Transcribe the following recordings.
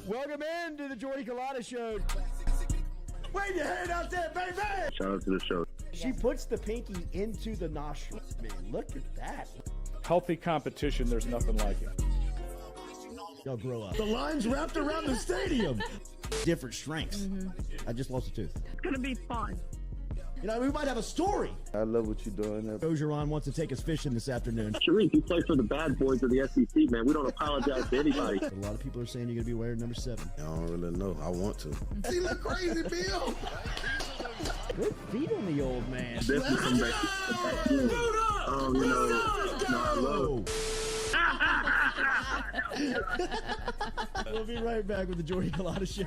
Welcome into the Jordy Culotta Show. Wave your hand out there, baby! Shout out to the show. She puts the pinky into the nostril. Man, look at that. Healthy competition, there's nothing like it. Y'all grow up. The line's wrapped around the stadium. Different strengths. I just lost a tooth. It's going to be fun. You know, we might have a story. I love what you're doing. Ogeron wants to take us fishing this afternoon. Sharif, you play for the bad boys of the SEC, man. We don't apologize to anybody. A lot of people are saying you're going to be wearing number 7. I don't really know. I want to. He look crazy, Bill. Good feet on the old man. Definitely come back. We'll be right back with the Jordy Culotta Show.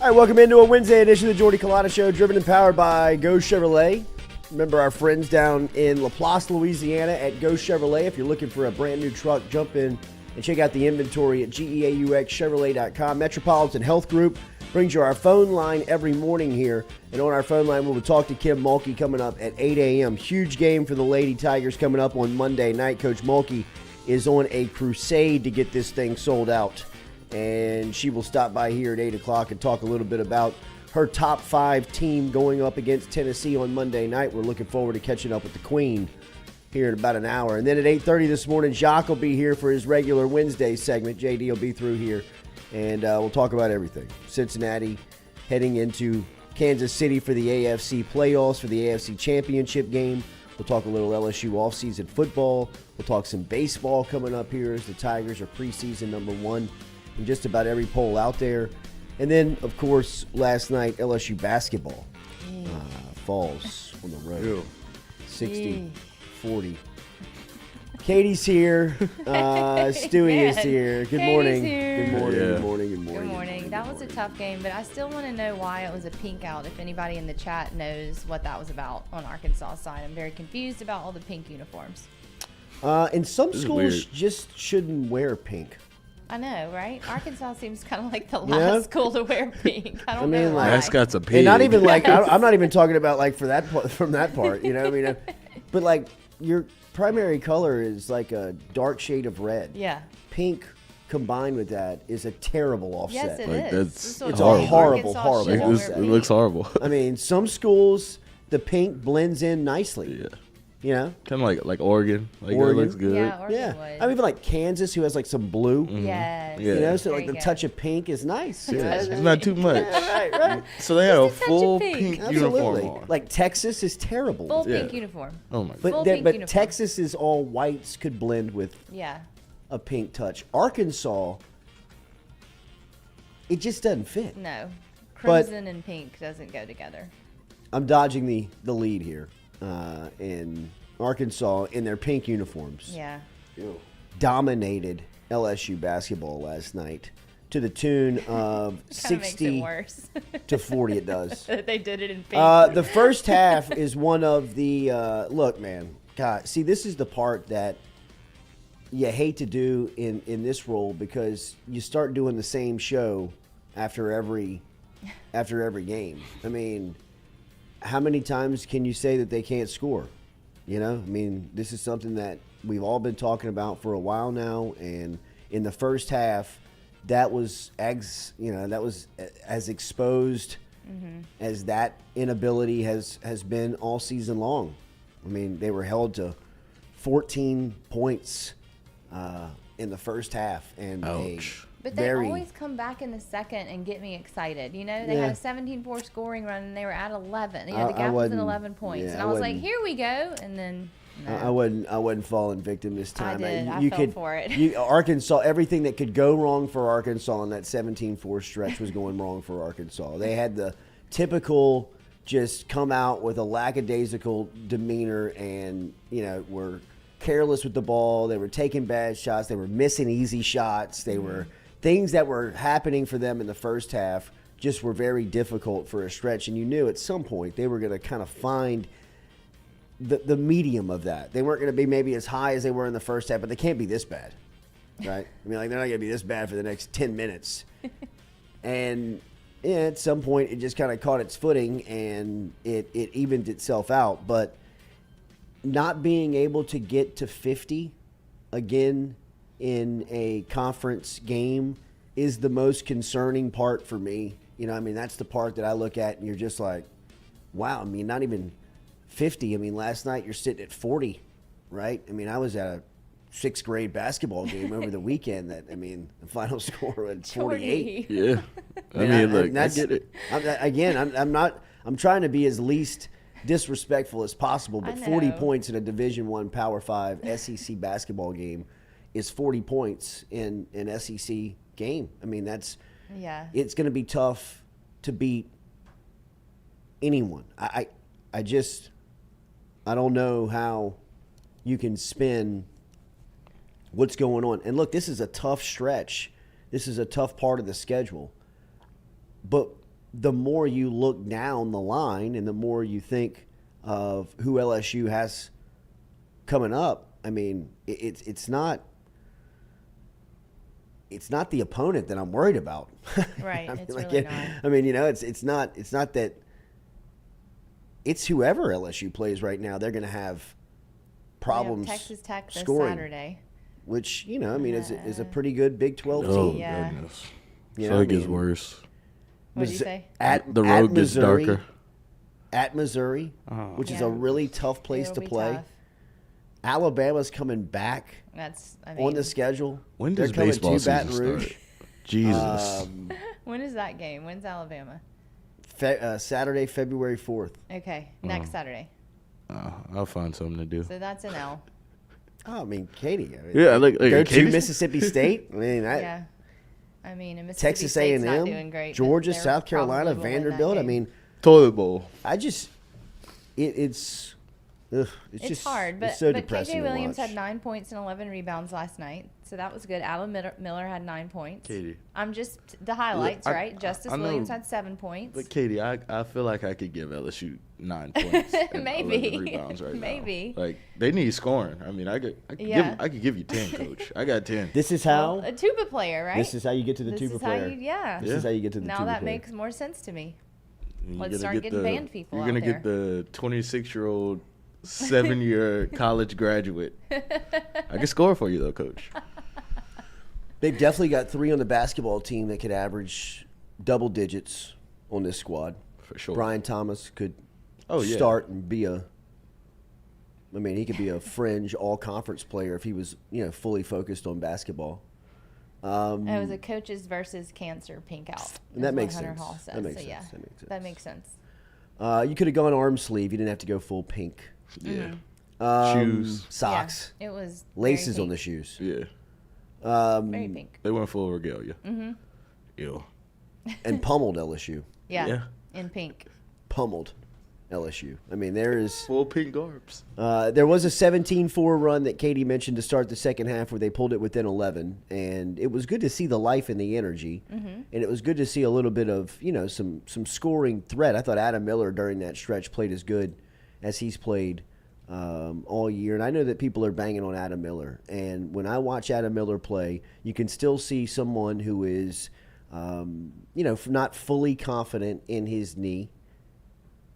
All right, welcome into a Wednesday edition of the Jordy Culotta Show, driven and powered by Go Chevrolet. Remember our friends down in Laplace, Louisiana at Go Chevrolet. If you're looking for a brand new truck, jump in and check out the inventory at GEAUXChevrolet.com. Metropolitan Health Group brings you our phone line every morning here. And on our phone line, we'll talk to Kim Mulkey coming up at 8 a.m. Huge game for the Lady Tigers coming up on Monday night. Coach Mulkey is on a crusade to get this thing sold out. And she will stop by here at 8 o'clock and talk a little bit about her top 5 team going up against Tennessee on Monday night. We're looking forward to catching up with the Queen here in about an hour. And then at 8:30 this morning, Jacques will be here for his regular Wednesday segment. JD will be through here, and we'll talk about everything. Cincinnati heading into Kansas City for the AFC playoffs, for the AFC championship game. We'll talk a little LSU offseason football. We'll talk some baseball coming up here as the Tigers are preseason number 1 in just about every poll out there. And then, of course, last night, LSU basketball falls on the road. 60-40. Katie's here. Stewie is here. Good morning. Here. Good morning. Yeah. Good morning. Good morning. Good morning. That was a tough game, but I still want to know why it was a pink out. If anybody in the chat knows what that was about on Arkansas' side. I'm very confused about all the pink uniforms. And some schools weird. just shouldn't wear pink. I know, right? Arkansas seems kind of like the last school to wear pink. I don't know why. Mascot's a pig. And not even like, I'm not even talking about like for that from that part, you know what I mean? But like your primary color is like a dark shade of red. Yeah. Pink combined with that is a terrible offset. Yes, it Like, is. that's- This is what It's I'm a saying. horrible, Arkansas horrible shouldn't offset. wear It pink. looks horrible. I mean, some schools the pink blends in nicely. Yeah. You know? Kind of like Oregon. Like Oregon. that looks good. Yeah, Oregon Yeah. would. I mean, even like Kansas, who has like some blue. Yes. Yeah. You know, so There like you the go. touch of pink is nice. Yeah, it's not too much. Right. So they had a Just a touch of full pink. pink Absolutely. uniform on. Like Texas is terrible. Full Yeah. pink uniform. Oh my god. But full pink but uniform. Texas is all whites could blend with Yeah. a pink touch. Arkansas, it just doesn't fit. No. But- Crimson and pink doesn't go together. I'm dodging the lead here. In Arkansas, in their pink uniforms, Yeah. dominated LSU basketball last night to the tune of Kind of makes 60 it worse. to 40. It does. They did it in pink. The first half is one of the look, man. God, see, this is the part that you hate to do in this role because you start doing the same show after every game. I mean, how many times can you say that they can't score? You know, I mean, this is something that we've all been talking about for a while now. And in the first half, that was that was as exposed as that inability has been all season long. I mean, they were held to 14 points in the first half, and But they always come back in the second and get me excited. You know, they had a 17-4 scoring run, and they were at 11. You know, the gap was in 11 points. And I was like, here we go. And then I wasn't falling victim this time. I did. I fell for it. Arkansas, everything that could go wrong for Arkansas in that 17-4 stretch was going wrong for Arkansas. They had the typical just come out with a lackadaisical demeanor and, were careless with the ball. They were taking bad shots. They were missing easy shots. They were things that were happening for them in the first half just were very difficult for a stretch. And you knew at some point they were going to kind of find the medium of that. They weren't going to be maybe as high as they were in the first half, but they can't be this bad, right? I mean, like, they're not going to be this bad for the next 10 minutes. And at some point it just kind of caught its footing and it evened itself out. But not being able to get to 50 again in a conference game is the most concerning part for me. I mean, that's the part that I look at and you're just like, wow, I mean, not even 50. I mean, last night you're sitting at 40, right? I mean, I was at a 6th grade basketball game over the weekend the final score was 48. Yeah. I mean, look, I get it. I'm trying to be as least disrespectful as possible, but 40 points in a Division I Power 5 SEC basketball game is 40 points in an SEC game. I mean, it's going to be tough to beat anyone. I don't know how you can spin what's going on. And look, this is a tough stretch. This is a tough part of the schedule. But the more you look down the line and the more you think of who LSU has coming up, I mean, it's not the opponent that I'm worried about. Right. I mean, it's really not. I mean, it's not that. It's whoever LSU plays right now. They're going to have problems. Texas Tech this scoring, Saturday, which is a pretty good Big 12 Oh, team. Yeah. goodness. You So know, it gets worse. What did you say? The road gets darker. At Missouri, which is a really tough place It'll to be play. tough. Alabama's coming back on the schedule. When They're does coming baseball to season Baton Rouge. start? Jesus. When is that game? When's Alabama? Saturday, February 4th. Okay, next Saturday. I'll find something to do. So that's an L. Oh, I mean, Katie. Yeah, look, go to Katie's- Mississippi State. I mean, Yeah. I mean, and Mississippi Texas State's not doing A&M, great, but Georgia, they're South Carolina, probably will win that Vanderbilt. I game. mean, Toilet bowl. it's It's just hard, but, it's so but depressing KJ to Williams watch. had 9 points and 11 rebounds last night, so that was good. Alan Miller had 9 points. Katie. I'm just the highlights, right? Justice I know, Williams had 7 points. But Katie, I feel like I could give LSU 9 points and Maybe. 11 rebounds right Maybe. now. Like, they need scoring. I mean, I could give you 10, Coach. I got 10. This is how a tuba player, right? this is how you get to the This tuba is how player. yeah. This is how you get to the Now tuba that player. makes more sense to me. You're Let's gonna start get getting band people You're out going to get the 26-year-old 7-year college graduate. I can score for you, though, Coach. They've definitely got 3 on the basketball team that could average double digits on this squad. For sure. Brian Thomas could Oh, yeah. start and be he could be a fringe all-conference player if he was, fully focused on basketball. It was a coaches versus cancer pink out. And that is what makes Hunter sense. Hall says. That makes so, yeah, sense. That makes sense. That makes sense. You could have gone arm sleeve. You didn't have to go full pink. Yeah. Shoes. Socks. Yeah, it was Laces very on the pink. shoes. Yeah. Very pink. They went full regalia. Mm-hmm. Ew. And pummeled LSU. Yeah, in pink. Pummeled LSU. I mean, there is Full pink garbs. there was a 17-4 run that Katie mentioned to start the second half where they pulled it within 11, and it was good to see the life and the energy, and it was good to see a little bit of some scoring threat. I thought Adam Miller during that stretch played as good as he's played all year, and I know that people are banging on Adam Miller, and when I watch Adam Miller play, you can still see someone who is not fully confident in his knee.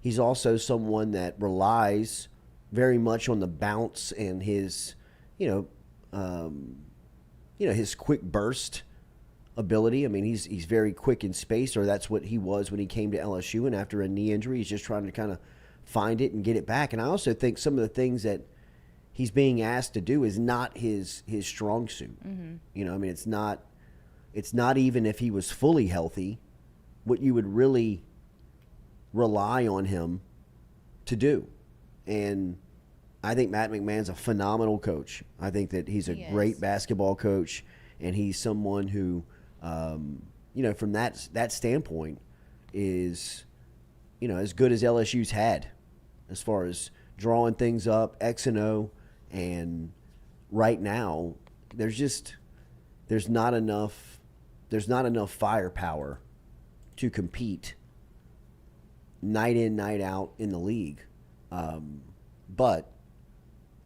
He's also someone that relies very much on the bounce and his, his quick burst ability. I mean, he's very quick in space, or that's what he was when he came to LSU. And after a knee injury, he's just trying to kind of find it and get it back. And I also think some of the things that he's being asked to do is not his strong suit. You know, I mean, it's not even if he was fully healthy what you would really rely on him to do. And I think Matt McMahon's a phenomenal coach. I think that he's a great basketball coach, and he's someone who, you know, from that standpoint is, you know, as good as LSU's had as far as drawing things up, X and O. And right now, there's not enough firepower to compete night in, night out in the league. But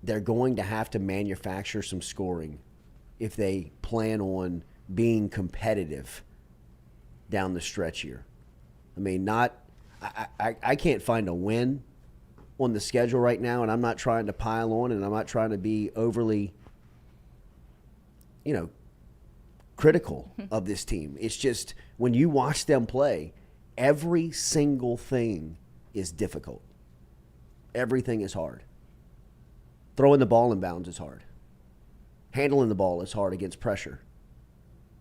they're going to have to manufacture some scoring if they plan on being competitive down the stretch here. I mean, I can't find a win on the schedule right now, and I'm not trying to pile on, and I'm not trying to be overly, you know, critical of this team. It's just when you watch them play, every single thing is difficult. Everything is hard. Throwing the ball in bounds is hard. Handling the ball is hard against pressure.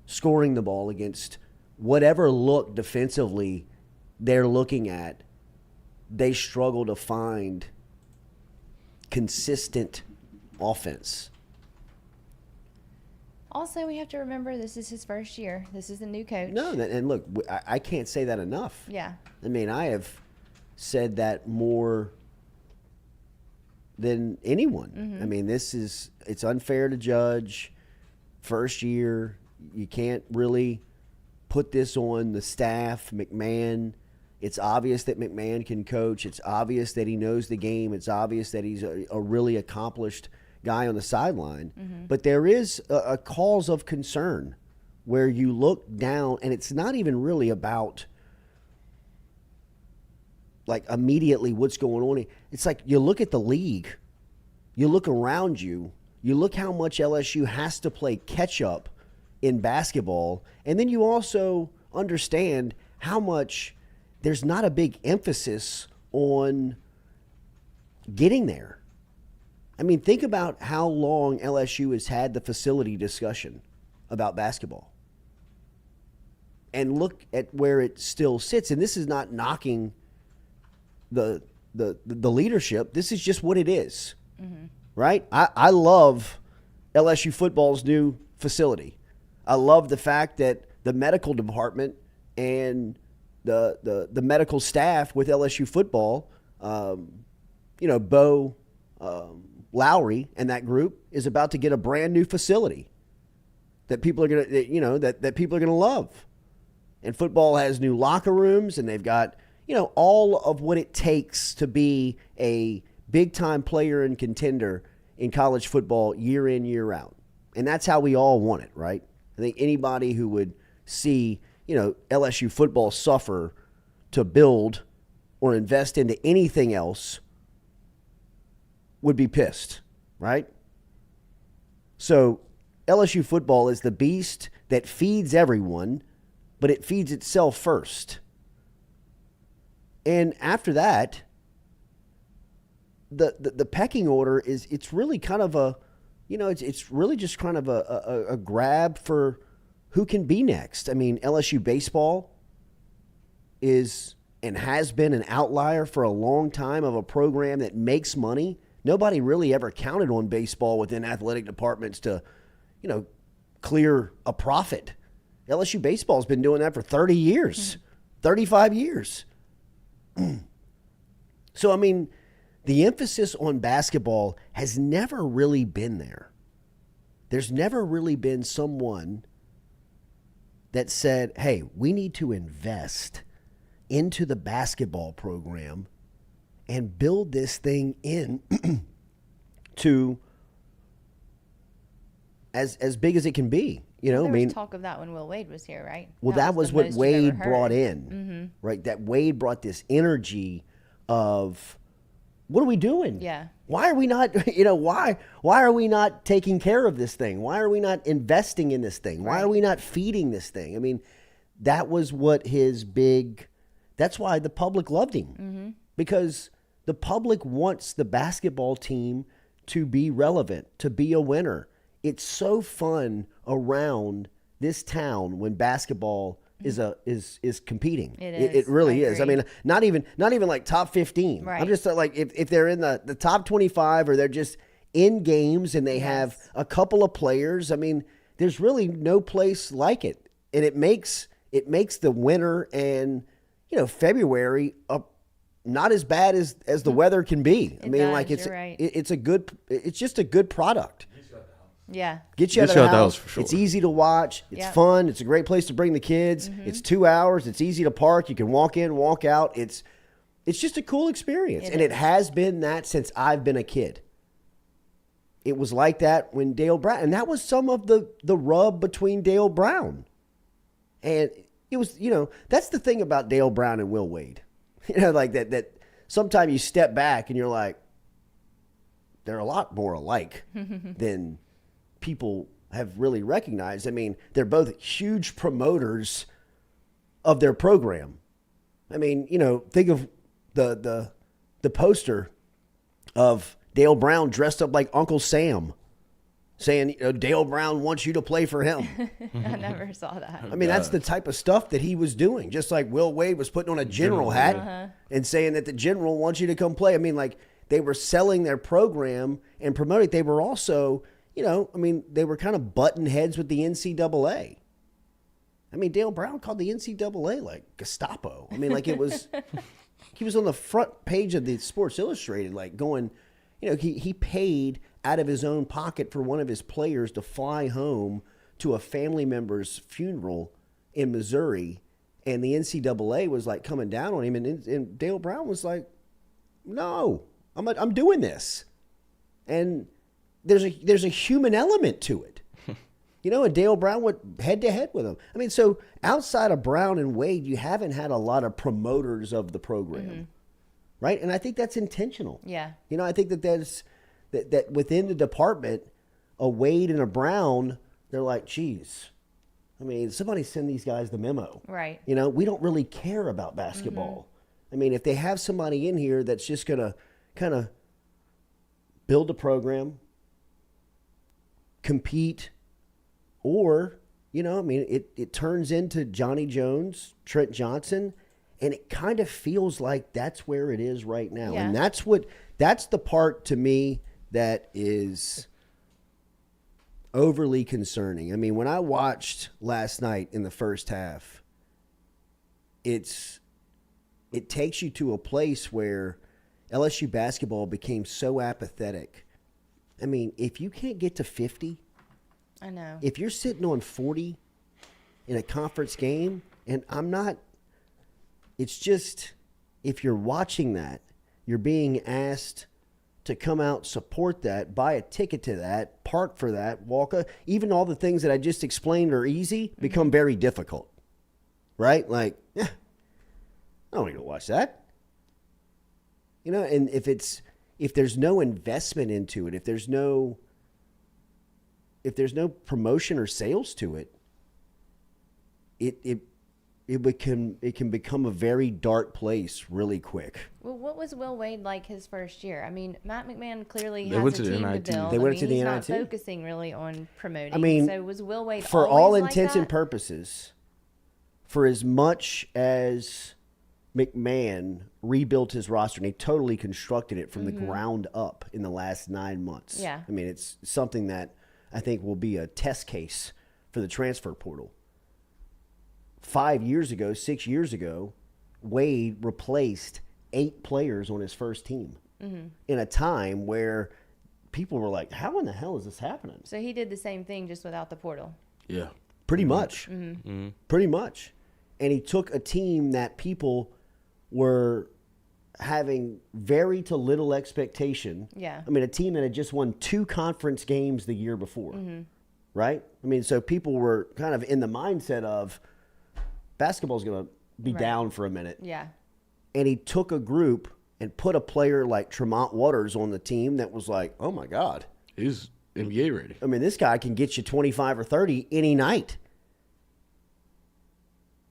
Scoring the ball against whatever look defensively they're looking at, they struggle to find consistent offense. Also, we have to remember this is his first year. This is a new coach. No, and look, I can't say that enough. Yeah. I mean, I have said that more than anyone. I mean, it's unfair to judge. First year, you can't really put this on the staff, McMahon. It's obvious that McMahon can coach. It's obvious that he knows the game. It's obvious that he's a really accomplished guy on the sideline. But there is a cause of concern where you look down, and it's not even really about like immediately what's going on. It's like you look at the league, you look around you, you look how much LSU has to play catch up in basketball, and then you also understand how much there's not a big emphasis on getting there. I mean, think about how long LSU has had the facility discussion about basketball. And look at where it still sits. And this is not knocking the leadership. This is just what it is. Right? I love LSU football's new facility. I love the fact that the medical department and the medical staff with LSU football, you know, Bo Lowry and that group is about to get a brand new facility that people are going to, you know, that people are going to love. And football has new locker rooms, and they've got, you know, all of what it takes to be a big-time player and contender in college football year in, year out. And that's how we all want it, right? I think anybody who would see, you know, LSU football suffer to build or invest into anything else would be pissed, right? So LSU football is the beast that feeds everyone, but it feeds itself first. And after that, the pecking order is, it's really kind of a, you know, it's really just kind of a grab for who can be next. I mean, LSU baseball is and has been an outlier for a long time of a program that makes money. Nobody really ever counted on baseball within athletic departments to, you know, clear a profit. LSU baseball has been doing that for 30 years, 35 years. So, I mean, the emphasis on basketball has never really been there. There's never really been someone that said, hey, we need to invest into the basketball program and build this thing in to as big as it can be. You know, there was talk of that when Will Wade was here, right? Well, that was what Wade brought in, right? That Wade brought this energy of what are we doing? Yeah. Why are we not, why are we not taking care of this thing? Why are we not investing in this thing? Why are we not feeding this thing? I mean, that was what that's why the public loved him. Because the public wants the basketball team to be relevant, to be a winner. It's so fun around this town when basketball is competing. It really is. I mean, not even like top 15. Right. I'm just like if they're in the top 25 or they're just in games and they have a couple of players. I mean, there's really no place like it, and it makes the winter and February not as bad as the weather can be. I mean, like it's just a good product. Yeah. Get you out of the house for sure. It's easy to watch. It's fun. It's a great place to bring the kids. It's 2 hours. It's easy to park. You can walk in, walk out. It's just a cool experience. It has been that since I've been a kid. It was like that when Dale Brown, and that was some of the rub between Dale Brown. And it was, that's the thing about Dale Brown and Will Wade. Like that sometimes you step back and you're like, they're a lot more alike than people have really recognized. I mean, they're both huge promoters of their program. I mean, think of the poster of Dale Brown dressed up like Uncle Sam saying, Dale Brown wants you to play for him. I never saw that. I mean, that's the type of stuff that he was doing. Just like Will Wade was putting on a general hat and saying that the general wants you to come play. I mean, like, they were selling their program and promoting. They were also, they were kind of button heads with the NCAA. I mean, Dale Brown called the NCAA like Gestapo. I mean, like it was, he was on the front page of the Sports Illustrated, like going, he paid out of his own pocket for one of his players to fly home to a family member's funeral in Missouri. And the NCAA was like coming down on him. And Dale Brown was like, no, I'm doing this. And there's a human element to it. And Dale Brown went head to head with him. I mean, so outside of Brown and Wade, you haven't had a lot of promoters of the program. Right? And I think that's intentional. Yeah. I think that within the department, a Wade and a Brown, they're like, geez, I mean, somebody send these guys the memo. Right. We don't really care about basketball. I mean, if they have somebody in here that's just going to kind of build a program, compete, or, it turns into Johnny Jones, Trent Johnson, and it kind of feels like that's where it is right now. Yeah. And that's the part to me that is overly concerning. I mean, when I watched last night in the first half, it takes you to a place where LSU basketball became so apathetic. I mean, if you can't get to 50, I know. If you're sitting on 40 in a conference game, and it's just, if you're watching that, you're being asked to come out, support that, buy a ticket to that, park for that, even all the things that I just explained are easy become very difficult, right? Like, I don't need to watch that. And if there's no investment into it, if there's no promotion or sales to it, it can become a very dark place really quick. Well, what was Will Wade like his first year? I mean, Matt McMahon clearly They has went a to the team to NIT. build. They went to the he's NIT. not focusing really on promoting. I mean, so was Will Wade for always all like intents that? and purposes, for as much as McMahon rebuilt his roster and he totally constructed it from the ground up in the last 9 months. Yeah. I mean, it's something that I think will be a test case for the transfer portal. 6 years ago, Wade replaced 8 players on his first team in a time where people were like, how in the hell is this happening? So he did the same thing just without the portal. Yeah. Pretty much. Pretty much. And he took a team that people were having very to little expectation. Yeah. I mean, a team that had just won 2 conference games the year before. Right? I mean, so people were kind of in the mindset of basketball's going to be down for a minute. Yeah. And he took a group and put a player like Tremont Waters on the team that was like, oh my God. He's NBA ready. I mean, this guy can get you 25 or 30 any night.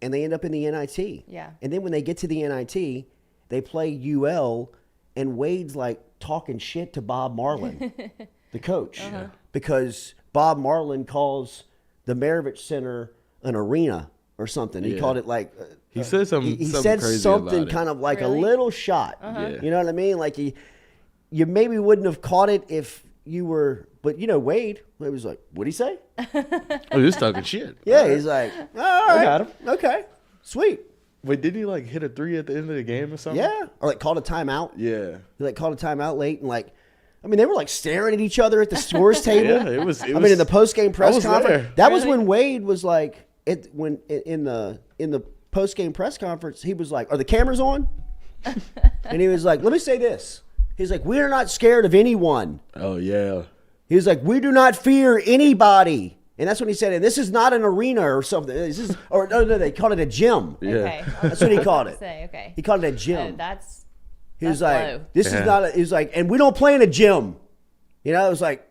And they end up in the NIT. Yeah. And then when they get to the NIT, they play UL, and Wade's like talking shit to Bob Marlin, the coach, because Bob Marlin calls the Maravich Center an arena or something. He called it like he said something. He something said crazy something about kind of like Really? a little shot. Yeah. You know what I mean? Like you maybe wouldn't have caught it if you were, but you know, Wade was like, what'd he say? Oh, he was talking shit. Yeah, he's like, all right, got him. Okay, sweet. Wait, didn't he like hit a 3 at the end of the game or something? Yeah, or like called a timeout. Yeah. He like called a timeout late and like, I mean, they were like staring at each other at the scores table. Yeah, it was. I mean, in the post game press conference, there. that was when Wade was like, in the post game press conference, he was like, "Are the cameras on?" And he was like, "Let me say this." He's like, "We are not scared of anyone." Oh yeah. He was like, "We do not fear anybody." And that's when he said, "And this is not an arena or something. This is, or no, they called it a gym." Yeah. Okay. That's what he called it. Okay. He called it a gym. He was like, low. "This is not." He was like, "And we don't play in a gym." You know, it was like,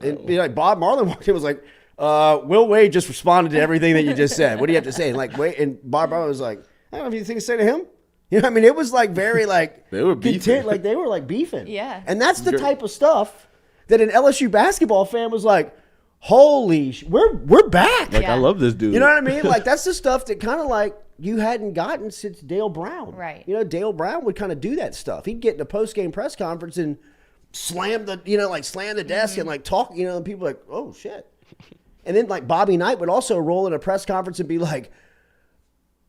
and like Bob Marlin walked in, was like, "Will Wade just responded to everything that you just said. What do you have to say?" And like, Wade and Bob Marlin was like, "I don't know if you think to say to him." You know, what I mean, it was like very like They were beefing. like they were like beefing. Yeah. And that's the type of stuff that an LSU basketball fan was like, "Holy, we're back!" Like Yeah. I love this dude. You know what I mean? Like that's the stuff that kind of like you hadn't gotten since Dale Brown. Right. You know, Dale Brown would kind of do that stuff. He'd get in a post game press conference and slam the desk and like talk, and people like, "Oh shit." And then like Bobby Knight would also roll in a press conference and be like,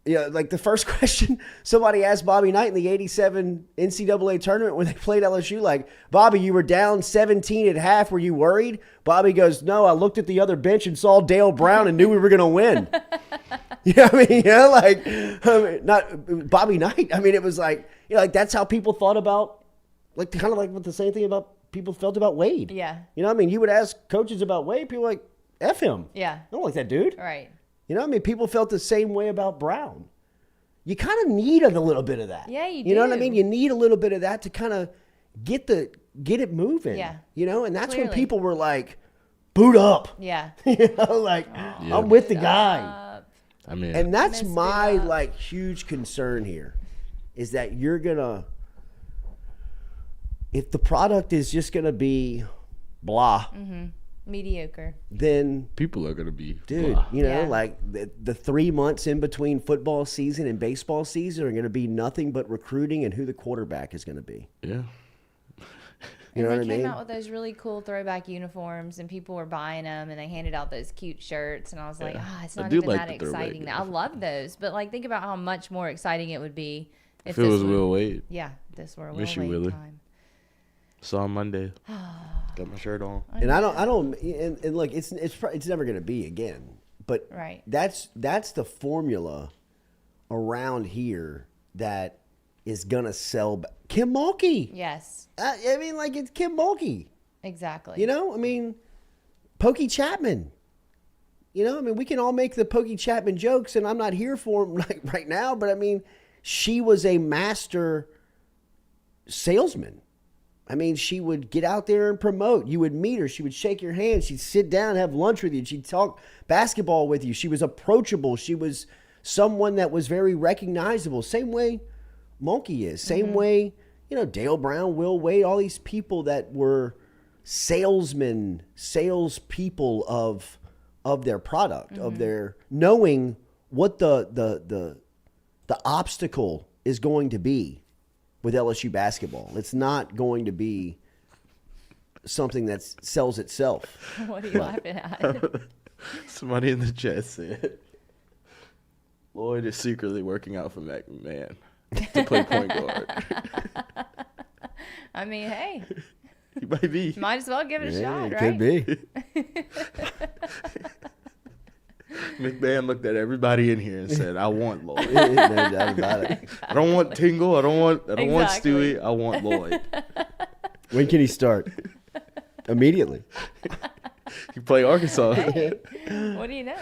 like the first question somebody asked Bobby Knight in the 87 NCAA tournament when they played LSU, like, "Bobby, you were down 17 at half. Were you worried?" Bobby goes, "No, I looked at the other bench and saw Dale Brown and knew we were going to win." You know what I mean? Not Bobby Knight. I mean, it was like, like that's how people thought about, like kind of like what the same thing about people felt about Wade. Yeah. You know what I mean? You would ask coaches about Wade, people were like, F him. Yeah. I don't like that dude. Right. You know what I mean? People felt the same way about Brown. You kind of need a little bit of that. Yeah, you You know what I do. mean? You need a little bit of that to kind of get it moving. Yeah. And that's when Clearly. people were like, boot up. Yeah. Like, I'm with the guy. I mean, And that's Messed it my up. like huge concern here is that you're gonna, if the product is just gonna be blah, Mediocre. then people are gonna be dude, blah. Yeah. like the 3 months in between football season and baseball season are gonna be nothing but recruiting and who the quarterback is gonna be. Yeah. You know And what they I came mean? out with those really cool throwback uniforms, and people were buying them, and they handed out those cute shirts, and I was like, it's I not do even like that the throwback exciting. I love those, but like, think about how much more exciting it would be If this it was were- Will Wade. Yeah, this were a Miss Will you, Wade Willie. time. Saw him Monday. Got my shirt on. And I don't, and look, it's never gonna be again. But Right. that's the formula around here that is gonna sell. Kim Mulkey. Yes, I mean, like it's Kim Mulkey. exactly. You know, I mean, Pokey Chapman. You know, I mean, we can all make the Pokey Chapman jokes, and I'm not here for them like right now. But I mean, she was a master salesman. I mean, she would get out there and promote. You would meet her. She would shake your hand. She'd sit down, have lunch with you. She'd talk basketball with you. She was approachable. She was someone that was very recognizable. Same way Mulkey is. Same way, Dale Brown, Will Wade, all these people that were salesmen, salespeople of their product, of their knowing what the obstacle is going to be with LSU basketball. It's not going to be something that sells itself. What are you laughing at? Somebody in the chat said Lloyd is secretly working out for McMahon to play point guard. I mean, hey, He might be. might as well give it a shot, right? Could be. McMahon looked at everybody in here and said, "I want Lloyd. No doubt about it. I don't want Tingle. I don't want Exactly. Stewie. I want Lloyd." When can he start? Immediately. You play Arkansas. Hey, what do you know?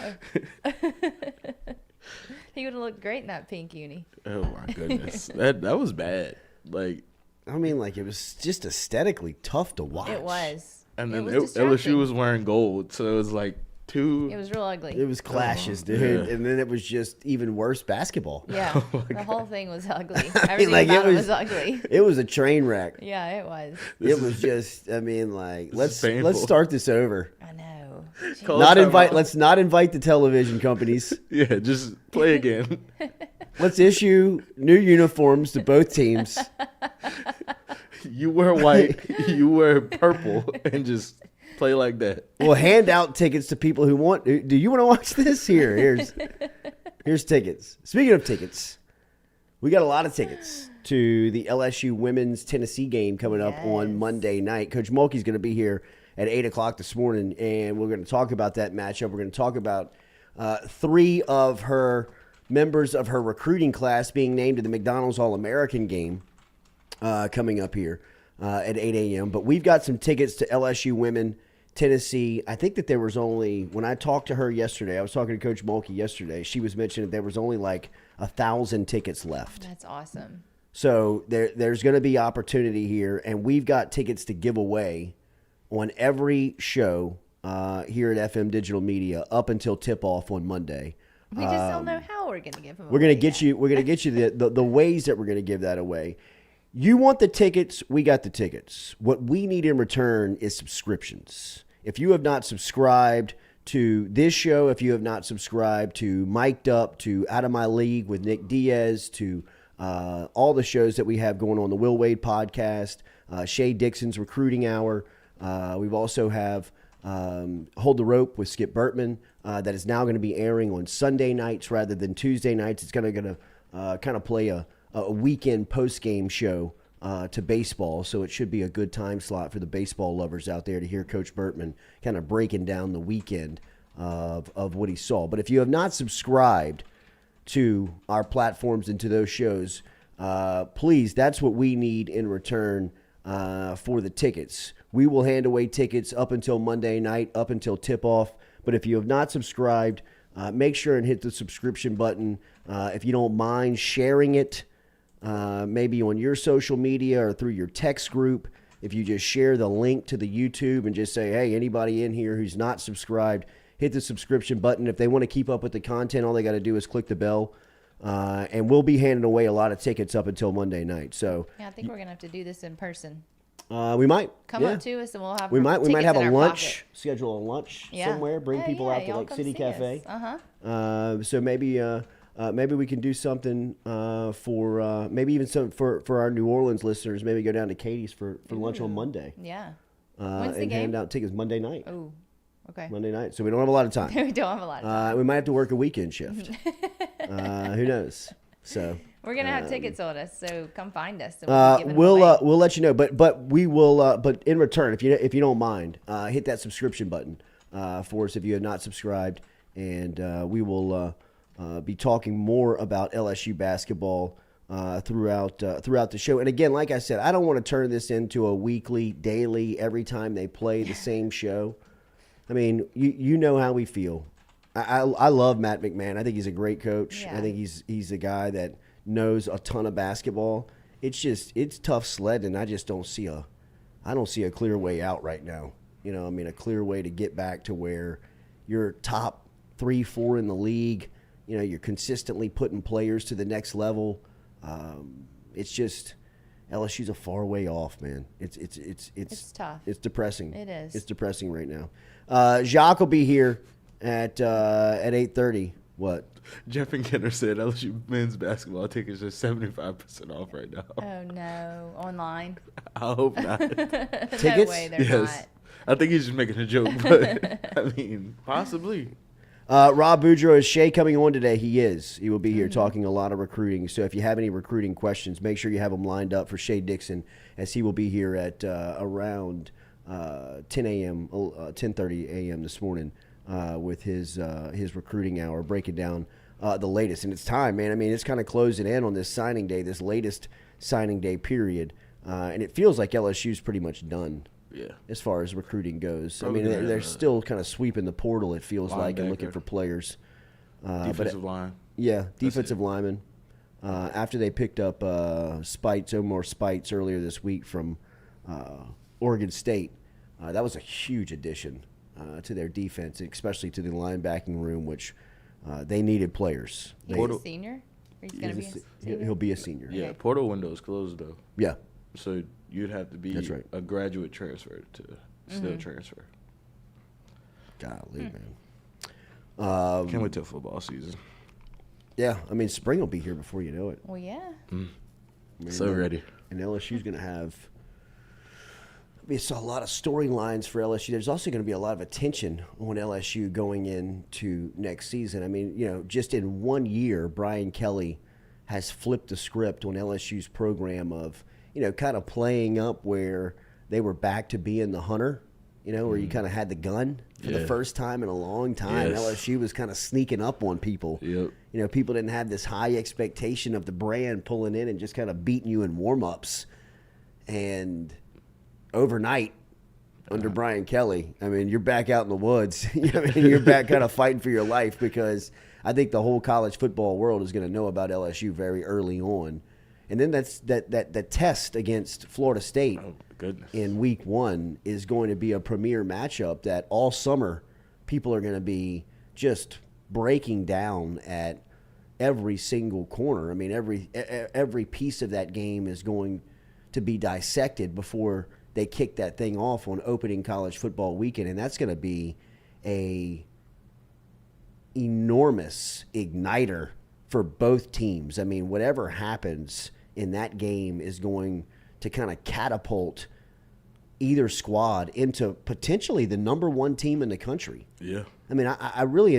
He would have looked great in that pink uni. Oh my goodness, that was bad. Like, I mean, like, it was just aesthetically tough to watch. It was. And then was LSU was wearing gold, so it was like It was real ugly. It was clashes, dude. Yeah. And then it was just even worse basketball. Yeah, the whole thing was ugly. Everything about it was ugly. It was a train wreck. Yeah, it was. It was just, I mean, like, let's painful. start this over. I know. Let's not invite the television companies. Yeah, just play again. Let's issue new uniforms to both teams. You wear white, you wear purple, and just play like that. We'll hand out tickets to people who want. Do you want to watch this? Here's tickets. Speaking of tickets, we got a lot of tickets to the LSU women's Tennessee game coming up on Monday night. Coach Mulkey's going to be here at 8 o'clock this morning, and we're going to talk about that matchup. We're going to talk about 3 of her members of her recruiting class being named to the McDonald's All-American game coming up here at 8 a.m. But we've got some tickets to LSU women, Tennessee. I think that there was only, when I talked to her yesterday, I was talking to Coach Mulkey yesterday, she was mentioning that there was only like 1,000 tickets left. That's awesome. So there's going to be opportunity here, and we've got tickets to give away on every show here at FM Digital Media up until tip-off on Monday. We just don't know how we're going to give them away. We're going to get you the ways that we're going to give that away. You want the tickets, we got the tickets. What we need in return is subscriptions. If you have not subscribed to this show, if you have not subscribed to Mic'd Up, to Out of My League with Nick Diaz, to all the shows that we have going on, the Will Wade podcast, Shay Dixon's Recruiting Hour. We've also have Hold the Rope with Skip Burtman that is now going to be airing on Sunday nights rather than Tuesday nights. It's going to kind of play a weekend post-game show to baseball, so it should be a good time slot for the baseball lovers out there to hear Coach Burtman kind of breaking down the weekend of what he saw. But if you have not subscribed to our platforms and to those shows, please, that's what we need in return for the tickets. We will hand away tickets up until Monday night, up until tip-off. But if you have not subscribed, make sure and hit the subscription button. If you don't mind sharing it, maybe on your social media or through your text group, if you just share the link to the YouTube and just say, hey, anybody in here who's not subscribed, hit the subscription button. If they want to keep up with the content, all they got to do is click the bell. And we'll be handing away a lot of tickets up until Monday night. So yeah, I think we're going to have to do this in person. We might come up to us and we'll have. We might have a lunch. Pocket. Schedule a lunch somewhere. Bring people out to like City Cafe. So maybe we can do something for maybe even some for our New Orleans listeners. Maybe go down to Katie's for lunch on Monday. Yeah. When's the game? Hand out tickets Monday night. Oh, okay. Monday night. So we don't have a lot of time. We don't have a lot of time. We might have to work a weekend shift. Who knows? So we're gonna have tickets on us, so come find us. And we'll let you know. But we will. But in return, if you don't mind, hit that subscription button for us if you have not subscribed, and we will be talking more about LSU basketball throughout the show. And again, like I said, I don't want to turn this into a weekly, daily, every time they play the same show. I mean, you know how we feel. I love Matt McMahon. I think he's a great coach. Yeah. I think he's a guy that knows a ton of basketball. It's tough sledding. I just don't see a clear way out right now. You know, I mean, a clear way to get back to where you're top 3-4 in the league. You know, you're consistently putting players to the next level. It's just LSU's a far way off, man. It's tough. It's depressing. It is. It's depressing right now. Jacques will be here at 8:30. What? Jeff and Kenner said LSU men's basketball tickets are 75% off right now. Oh no, online. I hope not. Tickets? No way, they're Yes. not. I think he's just making a joke, but I mean, possibly. Rob Boudreaux, is Shay coming on today? He is. He will be here talking a lot of recruiting. So if you have any recruiting questions, make sure you have them lined up for Shay Dixon, as he will be here at around 10 a.m., 10:30 a.m. this morning with his recruiting hour, breaking down the latest. And it's time, man. I mean, it's kind of closing in on this signing day, this latest signing day period. And it feels like LSU's pretty much done. Yeah. As far as recruiting goes. Probably I mean, they're still kind of sweeping the portal, it feels like, and looking for players. Defensive line. Yeah, defensive lineman. after they picked up Omar Spites earlier this week from Oregon State. That was a huge addition to their defense, especially to the linebacking room, which they needed players. He's a senior? Or he's going to be a senior? He'll be a senior. Yeah, portal window is closed, though. Yeah. So you'd have to be That's right. a graduate transfer to still transfer. Golly, man. Can't wait till football season. Yeah, I mean, spring will be here before you know it. Well, yeah. I mean, So ready. And LSU's going to have we saw a lot of storylines for LSU. There's also going to be a lot of attention on LSU going into next season. I mean, just in 1 year, Brian Kelly has flipped the script on LSU's program of, kind of playing up where they were back to being the hunter, where you kind of had the gun for the first time in a long time. Yes. LSU was kind of sneaking up on people. Yep. People didn't have this high expectation of the brand pulling in and just kind of beating you in warm-ups. And overnight, under Brian Kelly, I mean, you're back out in the woods. You're back kind of fighting for your life, because I think the whole college football world is going to know about LSU very early on. And then that test against Florida State in week 1 is going to be a premier matchup that all summer people are going to be just breaking down at every single corner. I mean, every piece of that game is going to be dissected before they kick that thing off on opening college football weekend, and that's going to be a enormous igniter for both teams. I mean, whatever happens in that game is going to kind of catapult either squad into potentially the number 1 team in the country. Yeah. I mean, I really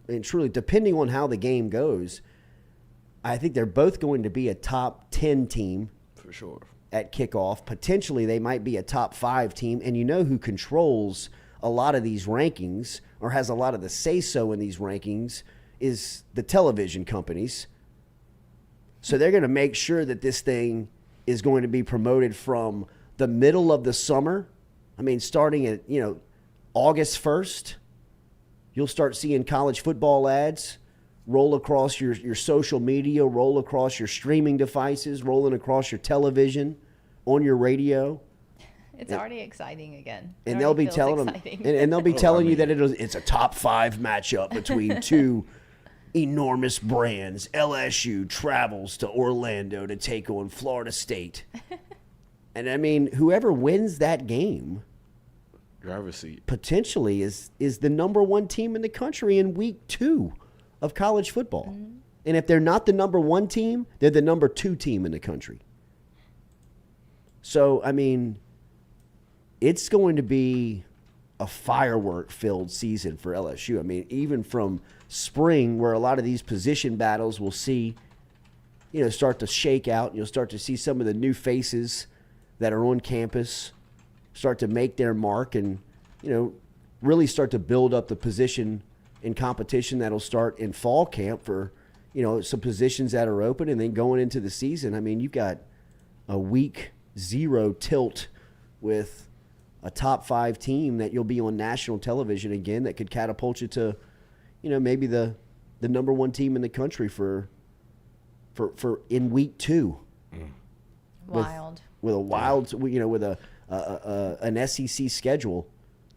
and truly, depending on how the game goes, I think they're both going to be a top 10 team. For sure. At kickoff. Potentially they might be a top 5 team, and who controls a lot of these rankings or has a lot of the say-so in these rankings is the television companies. So they're going to make sure that this thing is going to be promoted from the middle of the summer. I mean, starting at August 1st, you'll start seeing college football ads roll across your social media, roll across your streaming devices, rolling across your television, on your radio. It's already exciting again. And they'll be telling them, and they'll be telling you that it's a top 5 matchup between 2 enormous brands. LSU travels to Orlando to take on Florida State. And I mean, whoever wins that game, driver's seat, potentially is the number 1 team in the country in week 2 of college football. Mm-hmm. And if they're not the number 1 team, they're the number 2 team in the country. So, I mean, it's going to be a firework-filled season for LSU. I mean, even from spring, where a lot of these position battles will see, start to shake out, and you'll start to see some of the new faces that are on campus start to make their mark and, really start to build up the position in competition that'll start in fall camp for, some positions that are open, and then going into the season. I mean, you've got a week 0 tilt with a top 5 team that you'll be on national television again that could catapult you to, maybe the number 1 team in the country for in week 2. Wild. With a wild, with an SEC schedule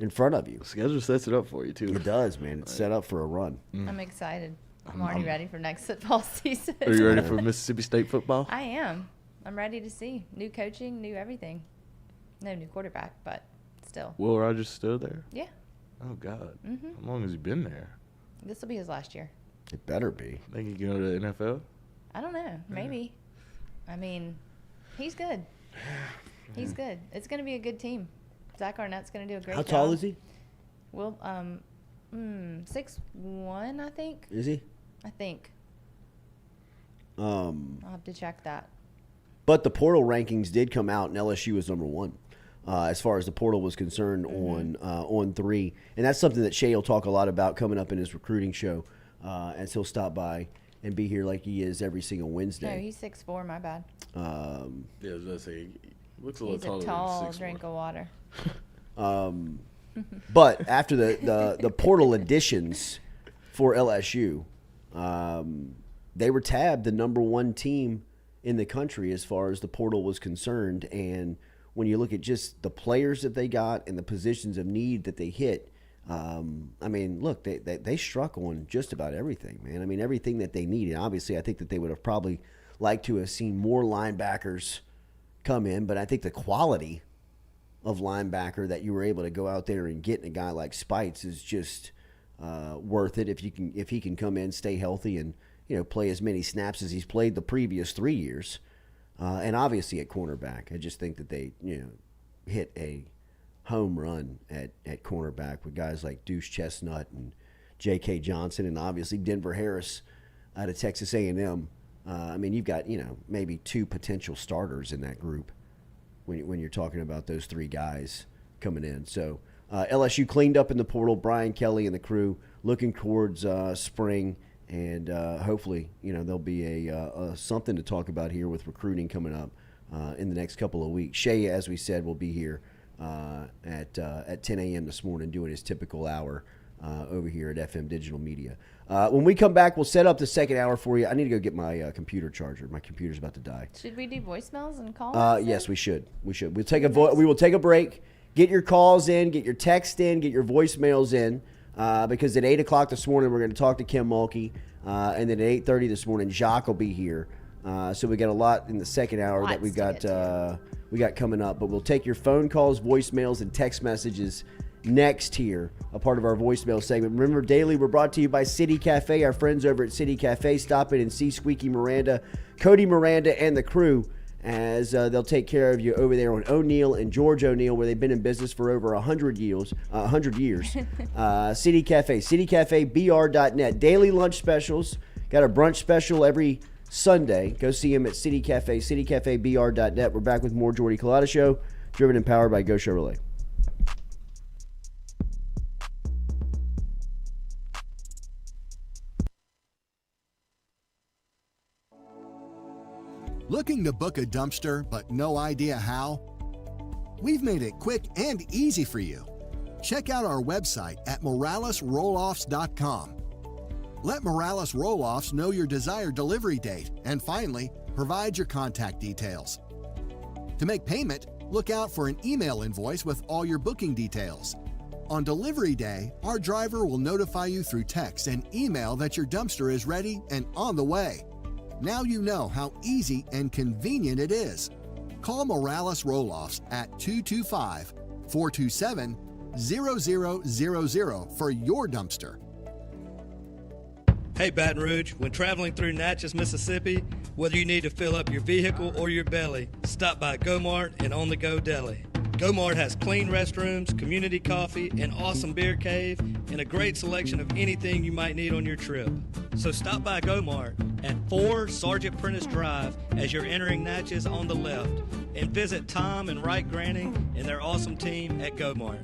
in front of you. The schedule sets it up for you, too. It does, man. It's set up for a run. I'm excited. I'm already ready for next football season. Are you ready for Mississippi State football? I am. I'm ready to see. New coaching, new everything. No new quarterback, but still. Will Rogers still there? Yeah. Oh, God. Mm-hmm. How long has he been there? This will be his last year. It better be. Think he can go to the NFL? I don't know. Maybe. I mean, he's good. He's good. It's going to be a good team. Zach Arnett's going to do a great job. How tall is he? Well, 6'1", I think. Is he? I think. I'll have to check that. But the portal rankings did come out, and LSU was number 1 as far as the portal was concerned on 3. And that's something that Shea will talk a lot about coming up in his recruiting show, as he'll stop by and be here like he is every single Wednesday. No, he's 6'4", my bad. Yeah, I was going to say, he looks a little taller He's a tall drink of water. But after the portal additions for LSU, they were tabbed the number one team in the country as far as the portal was concerned. And when you look at just the players that they got and the positions of need that they hit, I mean, look, they struck on just about everything, man. I mean, everything that they needed. Obviously, I think that they would have probably liked to have seen more linebackers come in, but I think the quality of linebacker that you were able to go out there and get in a guy like Spites is just worth it if he can come in, stay healthy, and play as many snaps as he's played the previous 3 years. And obviously at cornerback, I just think that they hit a home run at cornerback with guys like Deuce Chestnut and J.K. Johnson, and obviously Denver Harris out of Texas A&M. I mean, you've got maybe 2 potential starters in that group when you're talking about those 3 guys coming in. So LSU cleaned up in the portal. Brian Kelly and the crew looking towards spring, and hopefully there'll be a something to talk about here with recruiting coming up in the next couple of weeks. Shea, as we said, will be here at 10 a.m. this morning doing his typical hour over here at FM Digital Media. When we come back, we'll set up the second hour for you. I need to go get my computer charger. My computer's about to die. Should we do voicemails and calls? Yes, we should. We will take a break. Get your calls in, get your text in, get your voicemails in, because at 8 o'clock this morning we're going to talk to Kim Mulkey, and then at 8:30 this morning Jacques will be here. So we got a lot in the second hour that we got coming up. But we'll take your phone calls, voicemails, and text messages next here, a part of our voicemail segment. Remember, daily we're brought to you by City Cafe, our friends over at City Cafe. Stop in and see Squeaky Miranda, Cody Miranda, and the crew as they'll take care of you over there on O'Neill and George O'Neill, where they've been in business for over 100 years. City Cafe, citycafebr.net. Daily lunch specials. Got a brunch special every Sunday. Go see him at City Cafe, citycafebr.net. We're back with more Jordy Culotta Show, driven and powered by Go Chevrolet. Looking to book a dumpster but no idea how? We've made it quick and easy for you. Check out our website at moralesrolloffs.com. Let Morales Rolloffs know your desired delivery date, and finally, provide your contact details. To make payment, look out for an email invoice with all your booking details. On delivery day, our driver will notify you through text and email that your dumpster is ready and on the way. Now you know how easy and convenient it is. Call Morales Rolloffs at 225-427-0000 for your dumpster. Hey Baton Rouge, when traveling through Natchez, Mississippi, whether you need to fill up your vehicle or your belly, stop by Go-Mart and On The Go Deli. Go-Mart has clean restrooms, community coffee, an awesome beer cave, and a great selection of anything you might need on your trip. So stop by Go-Mart at 4 Sergeant Prentice Drive as you're entering Natchez on the left, and visit Tom and Wright Granning and their awesome team at Go-Mart.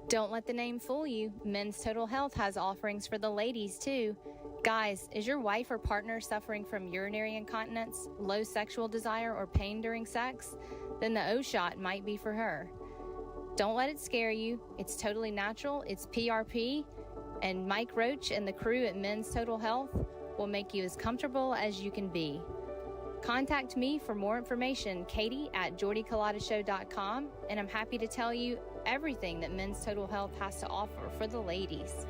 Don't let the name fool you. Men's Total Health has offerings for the ladies, too. Guys, is your wife or partner suffering from urinary incontinence, low sexual desire, or pain during sex? Then the O-Shot might be for her. Don't let it scare you. It's totally natural. It's PRP. And Mike Roach and the crew at Men's Total Health will make you as comfortable as you can be. Contact me for more information, Katie at jordyculotta.com, and I'm happy to tell you everything that Men's Total Health has to offer for the ladies.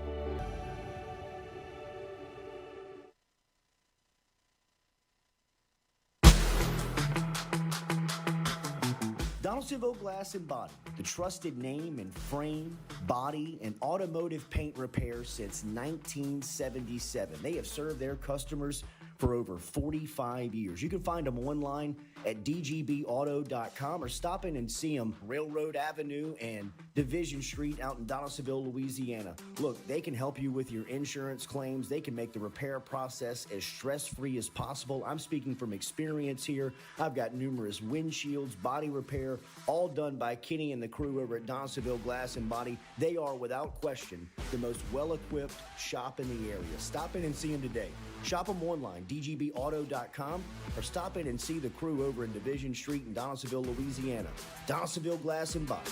Donaldsonville Glass and Body, the trusted name in frame, body, and automotive paint repair since 1977. They have served their customers for over 45 years. You can find them online at dgbauto.com or stop in and see them Railroad Avenue and Division Street out in Donaldsonville, Louisiana. Look, they can help you with your insurance claims. They can make the repair process as stress-free as possible. I'm speaking from experience here. I've got numerous windshields, body repair, all done by Kenny and the crew over at Donaldsonville Glass and Body. They are, without question, the most well-equipped shop in the area. Stop in and see them today. Shop them online, dgbauto.com, or stop in and see the crew over in Division Street in Donaldsonville, Louisiana. Donaldsonville Glass and Body.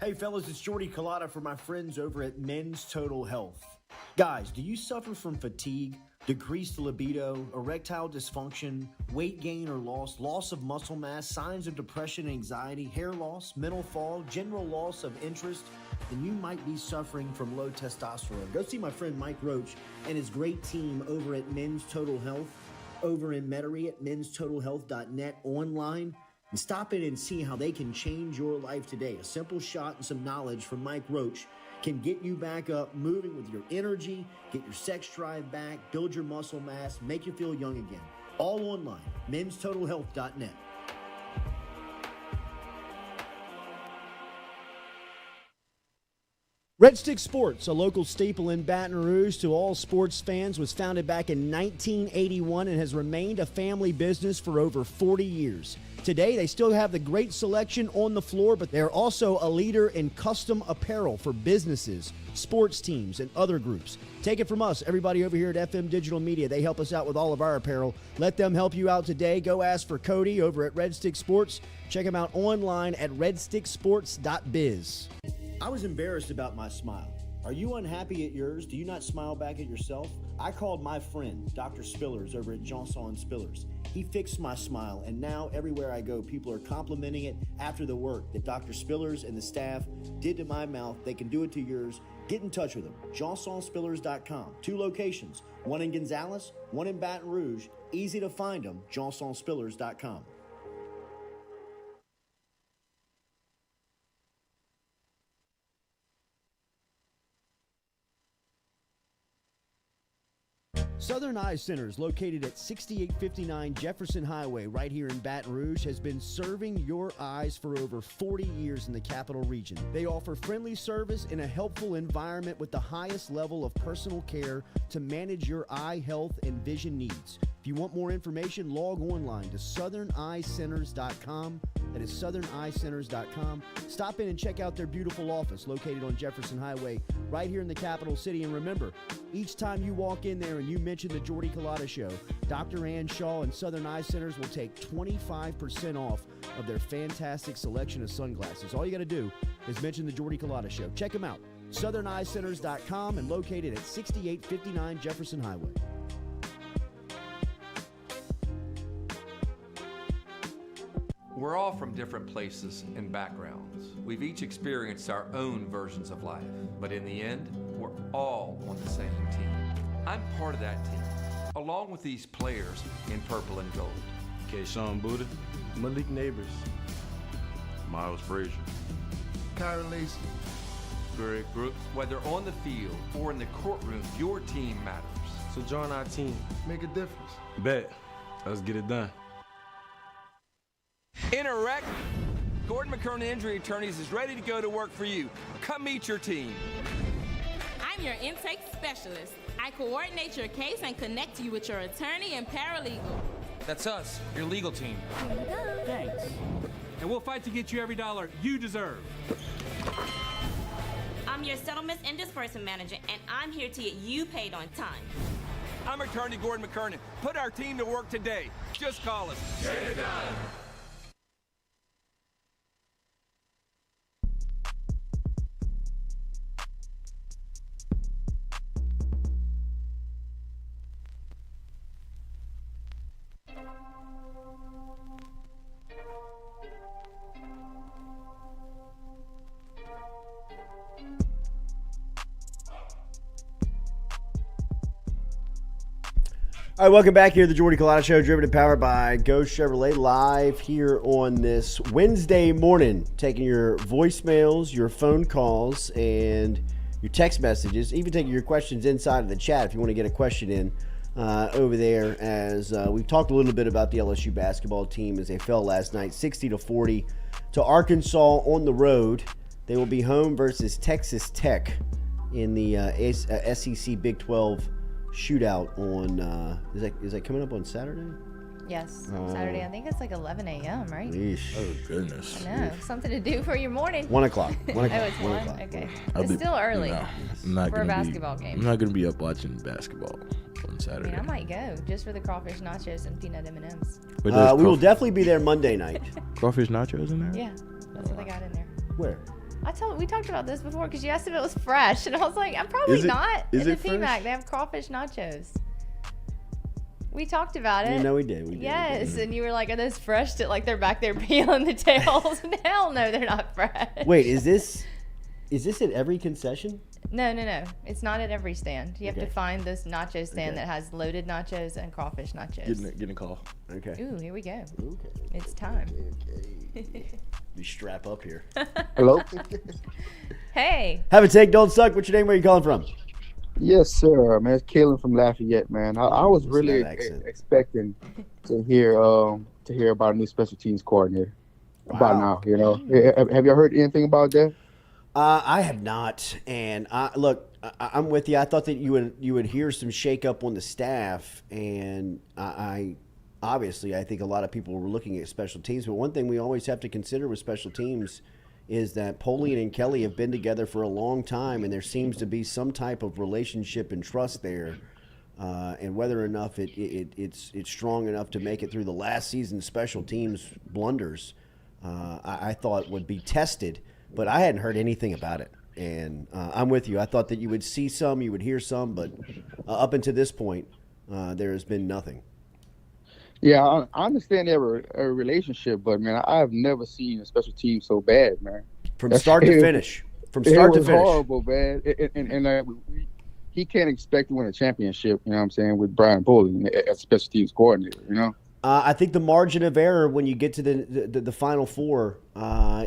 Hey fellas, it's Jordy Culotta for my friends over at Men's Total Health. Guys, do you suffer from fatigue, decreased libido, erectile dysfunction, weight gain or loss of muscle mass, signs of depression, anxiety, hair loss, mental fog, general loss of interest? Then you might be suffering from low testosterone. Go see my friend Mike Roach and his great team over at Men's Total Health over in Metairie at menstotalhealth.net online. And stop in and see how they can change your life today. A simple shot and some knowledge from Mike Roach can get you back up, moving with your energy, get your sex drive back, build your muscle mass, make you feel young again. All online, menstotalhealth.net. Red Stick Sports, a local staple in Baton Rouge to all sports fans, was founded back in 1981 and has remained a family business for over 40 years. Today, they still have the great selection on the floor, but they're also a leader in custom apparel for businesses, sports teams, and other groups. Take it from us, everybody over here at FM Digital Media. They help us out with all of our apparel. Let them help you out today. Go ask for Cody over at Red Stick Sports. Check him out online at redsticksports.biz. I was embarrassed about my smile. Are you unhappy at yours? Do you not smile back at yourself? I called my friend, Dr. Spillers, over at Johnson Spillers. He fixed my smile, and now everywhere I go, people are complimenting it after the work that Dr. Spillers and the staff did to my mouth. They can do it to yours. Get in touch with them. JohnsonSpillers.com. 2 locations, one in Gonzales, one in Baton Rouge. Easy to find them, JohnsonSpillers.com. Southern Eye Centers, located at 6859 Jefferson Highway right here in Baton Rouge, has been serving your eyes for over 40 years in the capital region. They offer friendly service in a helpful environment with the highest level of personal care to manage your eye health and vision needs. If you want more information, log online to southernyecenters.com. That is southernyecenters.com. Stop in and check out their beautiful office located on Jefferson Highway right here in the capital city. And remember, each time you walk in there and you mention the Jordy Culotta Show, Dr. Ann Shaw and Southern Eye Centers will take 25% off of their fantastic selection of sunglasses. All you got to do is mention the Jordy Culotta Show. Check them out, southernyecenters.com, and located at 6859 Jefferson Highway. We're all from different places and backgrounds. We've each experienced our own versions of life, but in the end, we're all on the same team. I'm part of that team, along with these players in purple and gold. Kayshawn Buddha, Malik Neighbors, Miles Frazier, Kyron Lacey, Greg Brooks. Whether on the field or in the courtroom, your team matters. So join our team. Make a difference. Bet. Let's get it done. In a wreck, Gordon McKernan Injury Attorneys is ready to go to work for you. Come meet your team. I'm your intake specialist. I coordinate your case and connect you with your attorney and paralegal. That's us, your legal team. Here you go. Thanks. And we'll fight to get you every dollar you deserve. I'm your settlements and disbursement manager, and I'm here to get you paid on time. I'm attorney Gordon McKernan. Put our team to work today. Just call us. Get it done. All right, welcome back here to the Jordy Culotta Show, driven and powered by Go Chevrolet, live here on this Wednesday morning, taking your voicemails, your phone calls, and your text messages, even taking your questions inside of the chat if you want to get a question in over there, as we've talked a little bit about the LSU basketball team as they fell last night, 60-40 to Arkansas on the road. They will be home versus Texas Tech in the SEC Big 12 shootout on is that coming up on Saturday? Yes, Saturday. I think it's like 11 a.m., right? Yeesh. Oh, goodness. I know. Something to do for your morning. 1 o'clock. 1 o'clock. Oh, it's 1 o'clock. Okay. It's be, still early for a basketball game. I'm not going to be up watching basketball on Saturday. I mean, I might go just for the crawfish nachos and peanut M&Ms. We will definitely be there Monday night. Crawfish nachos in there? Yeah, that's what they got in there. Where? We talked about this before because you asked if it was fresh, and I was like, I'm probably not. Is in it the fresh? PMAC, they have crawfish nachos. We talked about it. You know we did. Yes, and you were like, are those fresh? Like they're back there peeling the tails. Hell no, they're not fresh. Wait, is this at every concession? No. It's not at every stand. You have Okay. to find this nacho stand Okay. that has loaded nachos and crawfish nachos. Getting a call. Okay. Ooh, here we go. Okay. It's time. You strap up here. Hello? Hey. Have a take, don't suck. What's your name? Where are you calling from? Yes, sir. Man, it's Kalen from Lafayette, man. I was really expecting to hear about a new special teams coordinator. About now, you know. Have you heard anything about that? I have not, and I'm with you. I thought that you would hear some shakeup on the staff, and I obviously I think a lot of people were looking at special teams. But one thing we always have to consider with special teams is that Polian and Kelly have been together for a long time, and there seems to be some type of relationship and trust there. And whether or not it's strong enough to make it through the last season's special teams blunders, I thought would be tested. But I hadn't heard anything about it, and I'm with you. I thought that you would see some, you would hear some, but up until this point, there has been nothing. Yeah, I understand they have a relationship, but, man, I have never seen a special team so bad, man. From start to finish. From start to finish. It was horrible, man. And he can't expect to win a championship, you know what I'm saying, with Brian Polian as special teams coordinator, you know? I think the margin of error when you get to the Final Four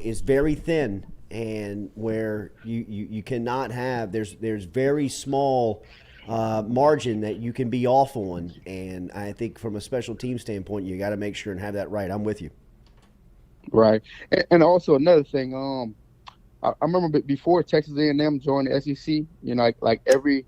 is very thin, and where you cannot have there's very small margin that you can be off on, and I think from a special team standpoint, you got to make sure and have that right. I'm with you. Right, and also another thing, I remember before Texas A&M joined the SEC, you know, like every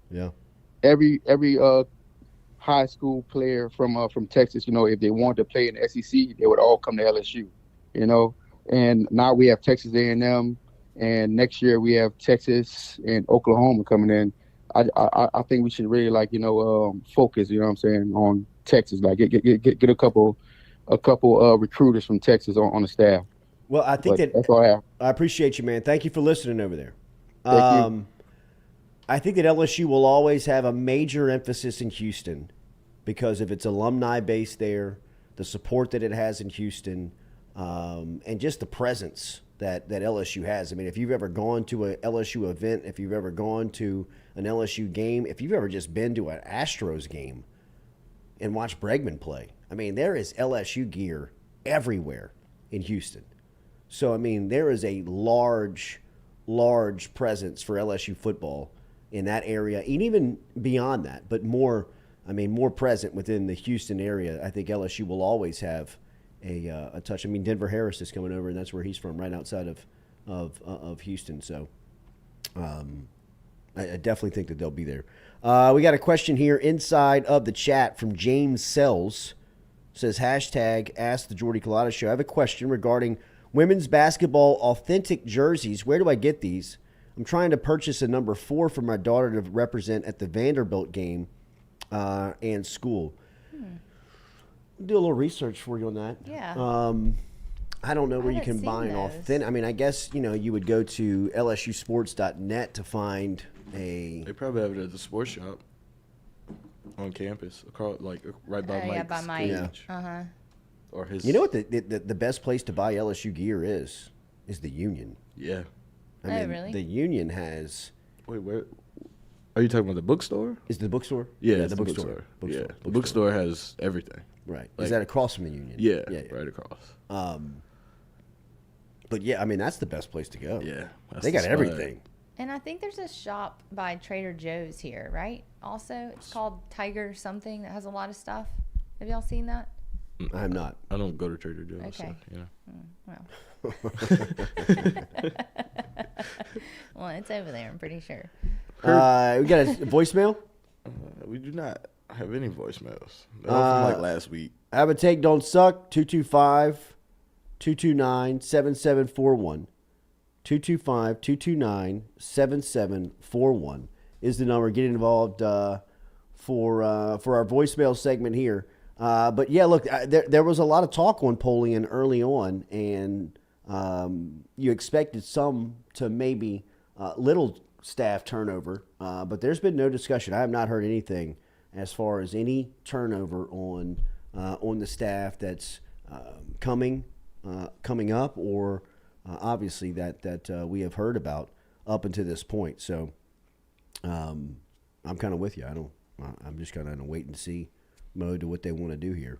high school player from Texas, you know, if they wanted to play in the SEC, they would all come to LSU, you know. And now we have Texas A&M, and next year we have Texas and Oklahoma coming in. I think we should really focus, you know what I'm saying, on Texas. Like get a couple recruiters from Texas on the staff. Well, I think that's all I have. I appreciate you, man. Thank you for listening over there. Thank you. I think that LSU will always have a major emphasis in Houston because of its alumni base there, the support that it has in Houston, and just the presence that LSU has. I mean, if you've ever gone to a LSU event, if you've ever gone to an LSU game, if you've ever just been to an Astros game and watched Bregman play, I mean, there is LSU gear everywhere in Houston. So, I mean, there is a large presence for LSU football in that area, and even beyond that, but more present within the Houston area. I think LSU will always have a touch. I mean, Denver Harris is coming over, and that's where he's from, right outside of Houston. So I definitely think that they'll be there. We got a question here inside of the chat from James Sells. Says, hashtag Ask the Jordy Culotta Show. I have a question regarding women's basketball authentic jerseys. Where do I get these? I'm trying to purchase a number 4 for my daughter to represent at the Vanderbilt game and school. Do a little research for you on that. Yeah. I don't know where you haven't can buy seen an those. authentic. I mean, I guess, you would go to lsusports.net to find a. They probably have it at the sports shop on campus, across, like right by Mike's by Mike. stage. Uh-huh. Or his. You know what the best place to buy LSU gear is the Union. Yeah. I mean, really? The Union has. Wait, where? Are you talking about the bookstore? Is it the bookstore? Yeah, the it's bookstore. Yeah, the bookstore has everything. Right. Like, is that across from the Union? Yeah, right across. But yeah, I mean, that's the best place to go. Yeah. They got everything. And I think there's a shop by Trader Joe's here, right? Also, it's called Tiger something that has a lot of stuff. Have y'all seen that? I'm not. I don't go to Trader Joe's. Okay. So, Well. Well, it's over there, I'm pretty sure. We got a voicemail? We do not have any voicemails. They're all from like last week. Have a take, don't suck. 225-229-7741. 225-229-7741 is the number. Get involved for our voicemail segment here. But yeah, look, there was a lot of talk on Polian early on, and You expected some to maybe little staff turnover, but there's been no discussion. I have not heard anything as far as any turnover on the staff that's coming up, or obviously that we have heard about up until this point. So I'm kind of with you. I'm just kind of in a wait and see mode to what they want to do here.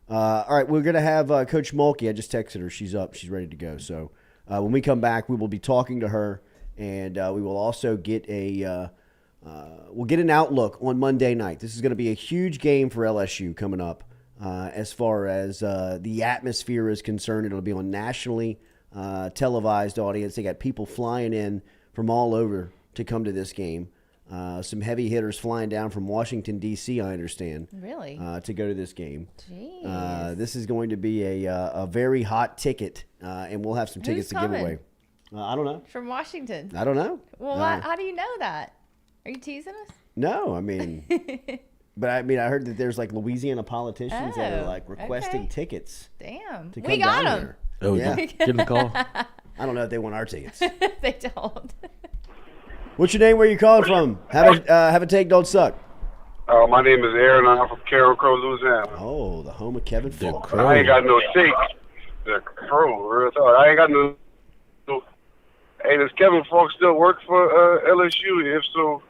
All right, we're going to have Coach Mulkey. I just texted her. She's up. She's ready to go. So when we come back, we will be talking to her, and we will also get we'll get an outlook on Monday night. This is going to be a huge game for LSU coming up as far as the atmosphere is concerned. It'll be on nationally televised audience. They got people flying in from all over to come to this game. Some heavy hitters flying down from Washington, D.C., I understand. Really? To go to this game. Jeez. This is going to be a very hot ticket, and we'll have some tickets to give away. I don't know. From Washington. I don't know. Well, how do you know that? Are you teasing us? No, I mean, but I heard that there's like Louisiana politicians that are like requesting tickets. Damn. To We come got down them. here. Oh, yeah. Give them a call. I don't know if they want our tickets. They don't. What's your name? Where you calling from? Have a take, don't suck. My name is Aaron. I'm from Carroll Crow, Louisiana. Oh, the home of Kevin Falk. I ain't got no take. The Crow, real talk. I ain't got no. Hey, does Kevin Falk still work for LSU? If so,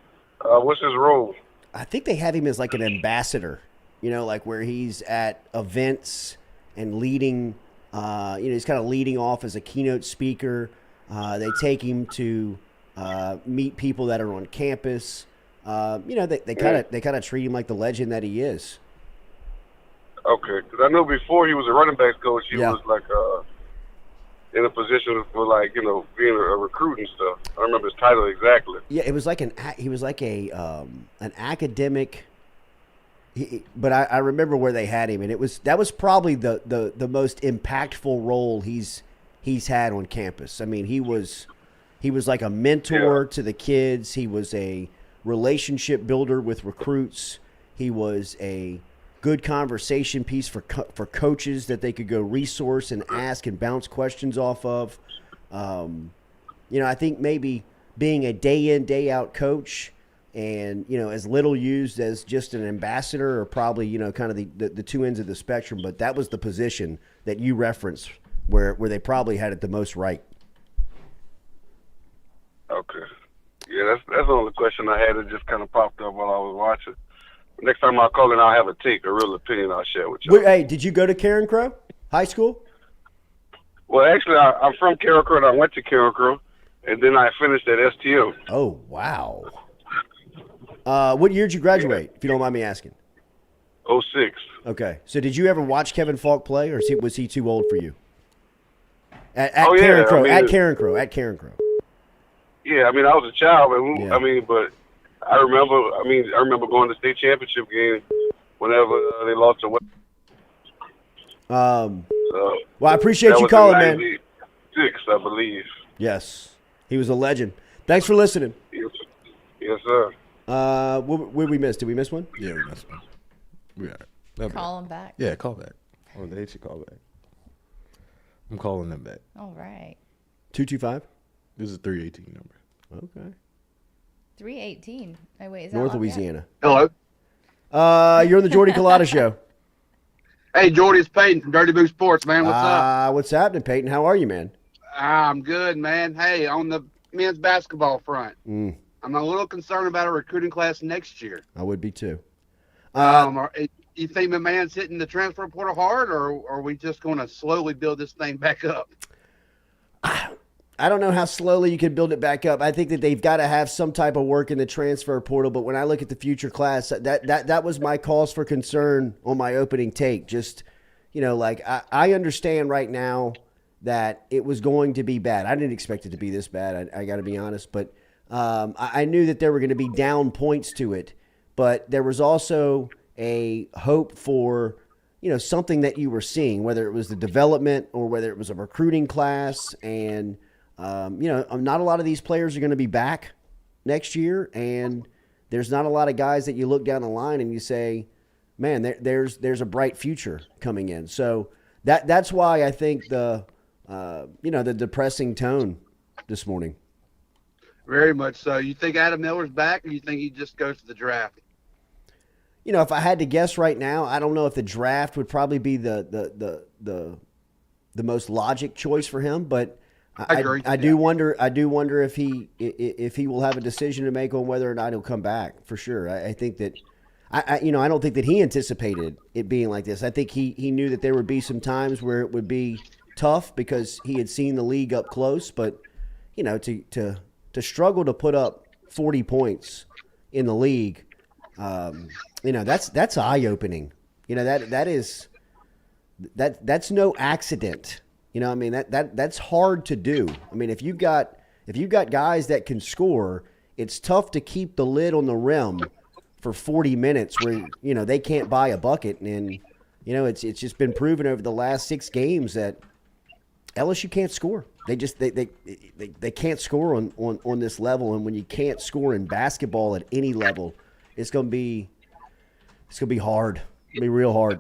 what's his role? I think they have him as like an ambassador, like where he's at events and leading, he's kind of leading off as a keynote speaker. They take him to meet people that are on campus. They kind of treat him like the legend that he is. Okay, because I know before he was a running backs coach, he was like in a position for like being a recruit and stuff. I don't remember his title exactly. Yeah, it was like he was like an academic. But I remember where they had him, and that was probably the most impactful role he's had on campus. I mean, he was like a mentor to the kids. He was a relationship builder with recruits. He was a good conversation piece for coaches that they could go resource and ask and bounce questions off of. I think maybe being a day in, day out coach and, as little used as just an ambassador are probably, kind of the two ends of the spectrum. But that was the position that you referenced where they probably had it the most right. Okay. Yeah, that's the only question I had. It just kind of popped up while I was watching. Next time I call in, I'll have a real opinion I'll share with you. Hey, did you go to Karen Crow High School? Well, actually, I'm from Carroll Crow. I went to Carroll Crow, and then I finished at STO. Oh, wow. What year did you graduate, if you don't mind me asking? 06. Okay. So did you ever watch Kevin Falk play, or was he too old for you? At yeah. Karen Crow. At Karen Crow. Yeah, I was a child, but I remember going to state championship game whenever they lost to West. Well, I appreciate you calling, man. 96, I believe. Yes, he was a legend. Thanks for listening. Yes, sir. What did we miss? Did we miss one? Yeah, we missed one. We got it. Call him back. Yeah, call back. Oh, they should call back. I'm calling them back. All right. 225. This is 318 number. Okay. 318. Oh, wait, is that North long Louisiana. Hello. You're on the Jordy Culotta show. Hey, Jordy, it's Peyton from Dirty Boo Sports, man. What's up? What's happening, Peyton? How are you, man? I'm good, man. Hey, on the men's basketball front, I'm a little concerned about a recruiting class next year. I would be too. You think my man's hitting the transfer portal hard, or are we just going to slowly build this thing back up? I don't know how slowly you can build it back up. I think that they've got to have some type of work in the transfer portal. But when I look at the future class, that was my cause for concern on my opening take. Just, I understand right now that it was going to be bad. I didn't expect it to be this bad. I got to be honest. But I knew that there were going to be down points to it. But there was also a hope for, something that you were seeing, whether it was the development or whether it was a recruiting class. And, not a lot of these players are going to be back next year. And there's not a lot of guys that you look down the line and you say, man, there's a bright future coming in. So that's why I think the the depressing tone this morning. Very much so. You think Adam Miller's back, or you think he just goes to the draft? If I had to guess right now, I don't know if the draft would probably be the most logic choice for him, but I do wonder if he will have a decision to make on whether or not he'll come back for sure. I think that I don't think that he anticipated it being like this. I think he knew that there would be some times where it would be tough because he had seen the league up close, but to struggle to put up 40 points in the league, that's eye-opening. That's no accident. That's hard to do. I mean, if you've got guys that can score, it's tough to keep the lid on the rim for 40 minutes where they can't buy a bucket. And it's just been proven over the last 6 games that LSU can't score. They can't score on this level, and when you can't score in basketball at any level, it's gonna be hard. It'll be real hard.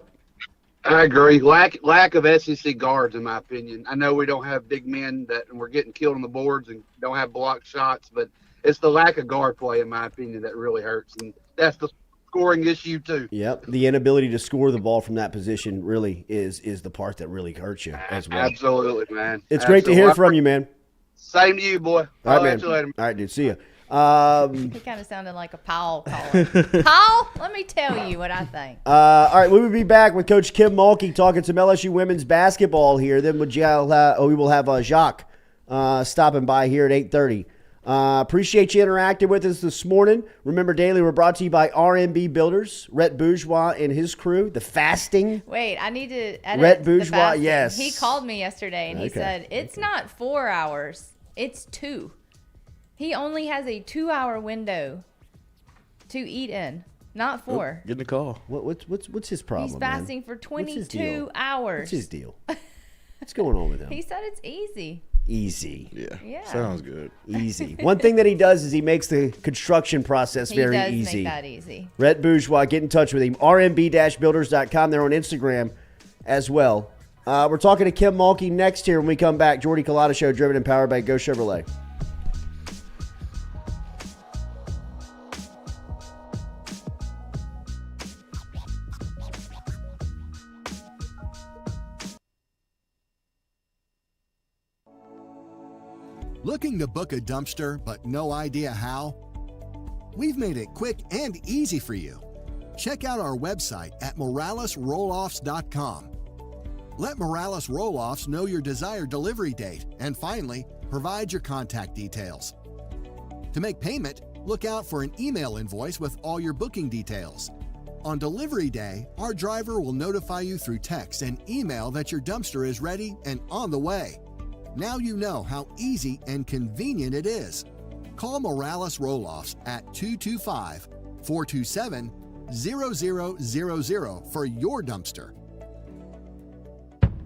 I agree. Lack of SEC guards, in my opinion. I know we don't have big men and we're getting killed on the boards and don't have blocked shots, but it's the lack of guard play, in my opinion, that really hurts, and that's the scoring issue too. Yep, the inability to score the ball from that position really is the part that really hurts you as well. Absolutely, man. It's great to hear from you, man. Same to you, boy. All right, man. You later. All right, dude. See ya. He kind of sounded like a Powell caller. Powell, let me tell you what I think. All right, we will be back with Coach Kim Mulkey talking some LSU women's basketball here. Then we will have Jacques stopping by here at 8:30. Appreciate you interacting with us this morning. Remember, daily, we're brought to you by RMB Builders, Rhett Bourgeois and his crew, the fasting. Wait, I need to edit Rhett the Bourgeois, fasting. yes. He called me yesterday, and he said, it's not 4 hours, it's 2. He only has a 2-hour window to eat in, not 4. Get in the call. What's his problem? He's fasting for 22 hours. What's his deal? What's going on with him? He said it's easy. Easy. Yeah. Sounds good. Easy. One thing that he does is he makes the construction process very easy. He does make that easy. Rhett Bourgeois, get in touch with him. rmb-builders.com. They're on Instagram as well. We're talking to Kim Mulkey next here when we come back. Jordy Culotta Show, driven and powered by Go Chevrolet. Looking to book a dumpster but no idea how? We've made it quick and easy for you. Check out our website at moralesrolloffs.com. Let Morales Roll-Offs know your desired delivery date, and finally, provide your contact details. To make payment, look out for an email invoice with all your booking details. On delivery day, our driver will notify you through text and email that your dumpster is ready and on the way. Now you know how easy and convenient it is. Call Morales Roll-Offs at 225-427-0000 for your dumpster.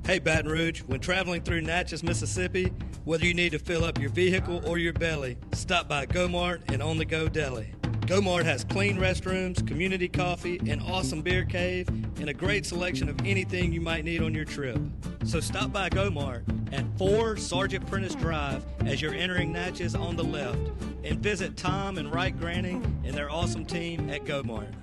Hey, Baton Rouge, when traveling through Natchez, Mississippi, whether you need to fill up your vehicle or your belly, stop by Go-Mart and On The Go Deli. Go-Mart has clean restrooms, community coffee, an awesome beer cave, and a great selection of anything you might need on your trip. So stop by Go-Mart at 4 Sergeant Prentice Drive as you're entering Natchez on the left, and visit Tom and Wright Granning and their awesome team at Go-Mart.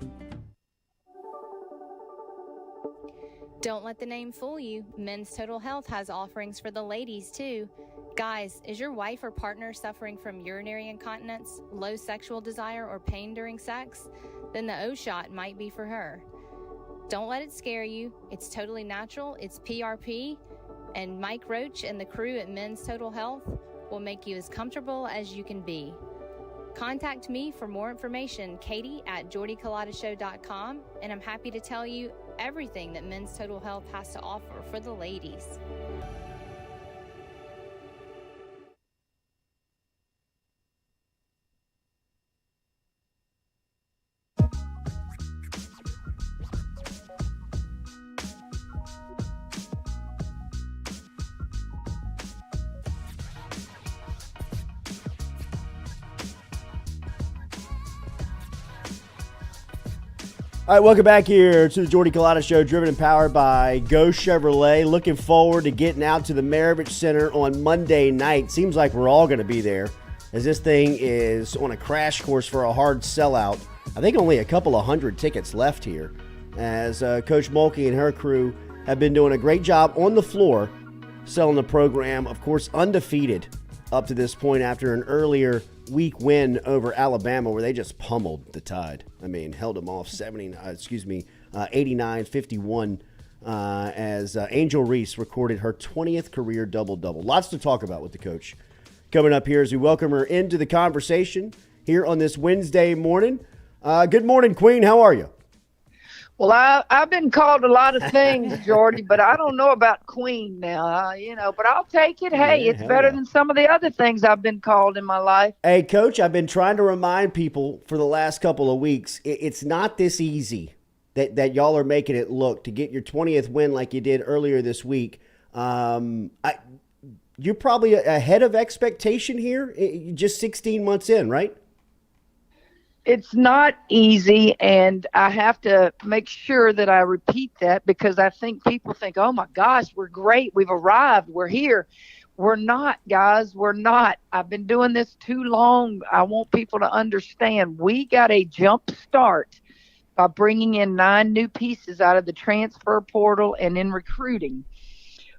Don't let the name fool you. Men's Total Health has offerings for the ladies, too. Guys, is your wife or partner suffering from urinary incontinence, low sexual desire, or pain during sex? Then the O-Shot might be for her. Don't let it scare you. It's totally natural. It's PRP. And Mike Roach and the crew at Men's Total Health will make you as comfortable as you can be. Contact me for more information, Katie at jordyculotta.com, and I'm happy to tell you everything that Men's Total Health has to offer for the ladies. All right, welcome back here to the Jordy Culotta Show, driven and powered by Go Chevrolet. Looking forward to getting out to the Maravich Center on Monday night. Seems like we're all going to be there, as this thing is on a crash course for a hard sellout. I think only a couple of hundred tickets left here, as Coach Mulkey and her crew have been doing a great job on the floor selling the program. Of course, undefeated up to this point after an earlier week win over Alabama, where they just pummeled the Tide. I mean, held them off 89-51 as Angel Reese recorded her 20th career double-double. Lots to talk about with the coach coming up here as we welcome her into the conversation here on this Wednesday morning. Good morning, Queen. How are you? Well, I've been called a lot of things, Jordy, but I don't know about Queen now, but I'll take it. Hey, it's better than some of the other things I've been called in my life. Hey, Coach, I've been trying to remind people for the last couple of weeks, it's not this easy that y'all are making it look to get your 20th win like you did earlier this week. You're probably ahead of expectation here, just 16 months in, right? It's not easy, and I have to make sure that I repeat that because I think people think, oh, my gosh, we're great. We've arrived. We're here. We're not, guys. We're not. I've been doing this too long. I want people to understand we got a jump start by bringing in 9 new pieces out of the transfer portal and in recruiting.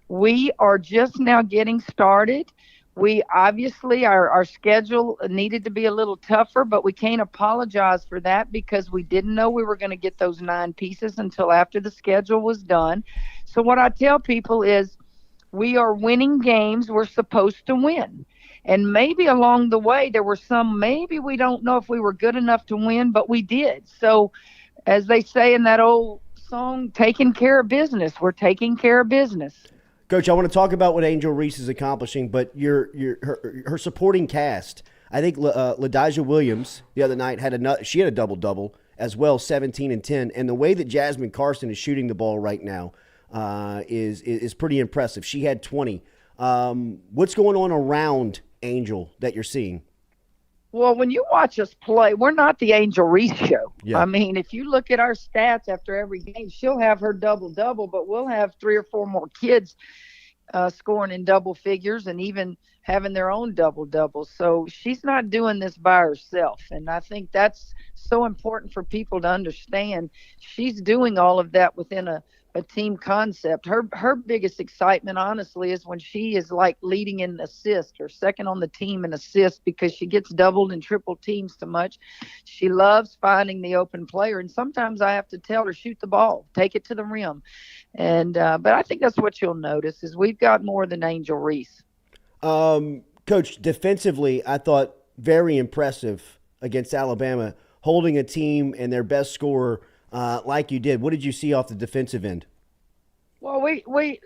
We are just now getting started. We obviously, our schedule needed to be a little tougher, but we can't apologize for that because we didn't know we were going to get those 9 pieces until after the schedule was done. So what I tell people is we are winning games we're supposed to win. And maybe along the way there were some, maybe we don't know if we were good enough to win, but we did. So as they say in that old song, taking care of business, we're taking care of business. Coach, I want to talk about what Angel Reese is accomplishing, but her supporting cast. I think LaDijah Williams the other night had a double-double as well, 17 and 10. And the way that Jasmine Carson is shooting the ball right now is pretty impressive. She had 20. What's going on around Angel that you're seeing? Well, when you watch us play, we're not the Angel Reese show. Yeah. I mean, if you look at our stats after every game, she'll have her double-double, but we'll have 3 or 4 more kids scoring in double figures and even having their own double-doubles. So she's not doing this by herself, and I think that's so important for people to understand. She's doing all of that within a team concept. Her biggest excitement, honestly, is when she is like leading in assist or second on the team in assist because she gets doubled and triple teams too much. She loves finding the open player, and sometimes I have to tell her, shoot the ball, take it to the rim. And but I think that's what you'll notice is we've got more than Angel Reese. Coach, defensively, I thought very impressive against Alabama, holding a team and their best scorer like you did. What did you see off the defensive end? Well, we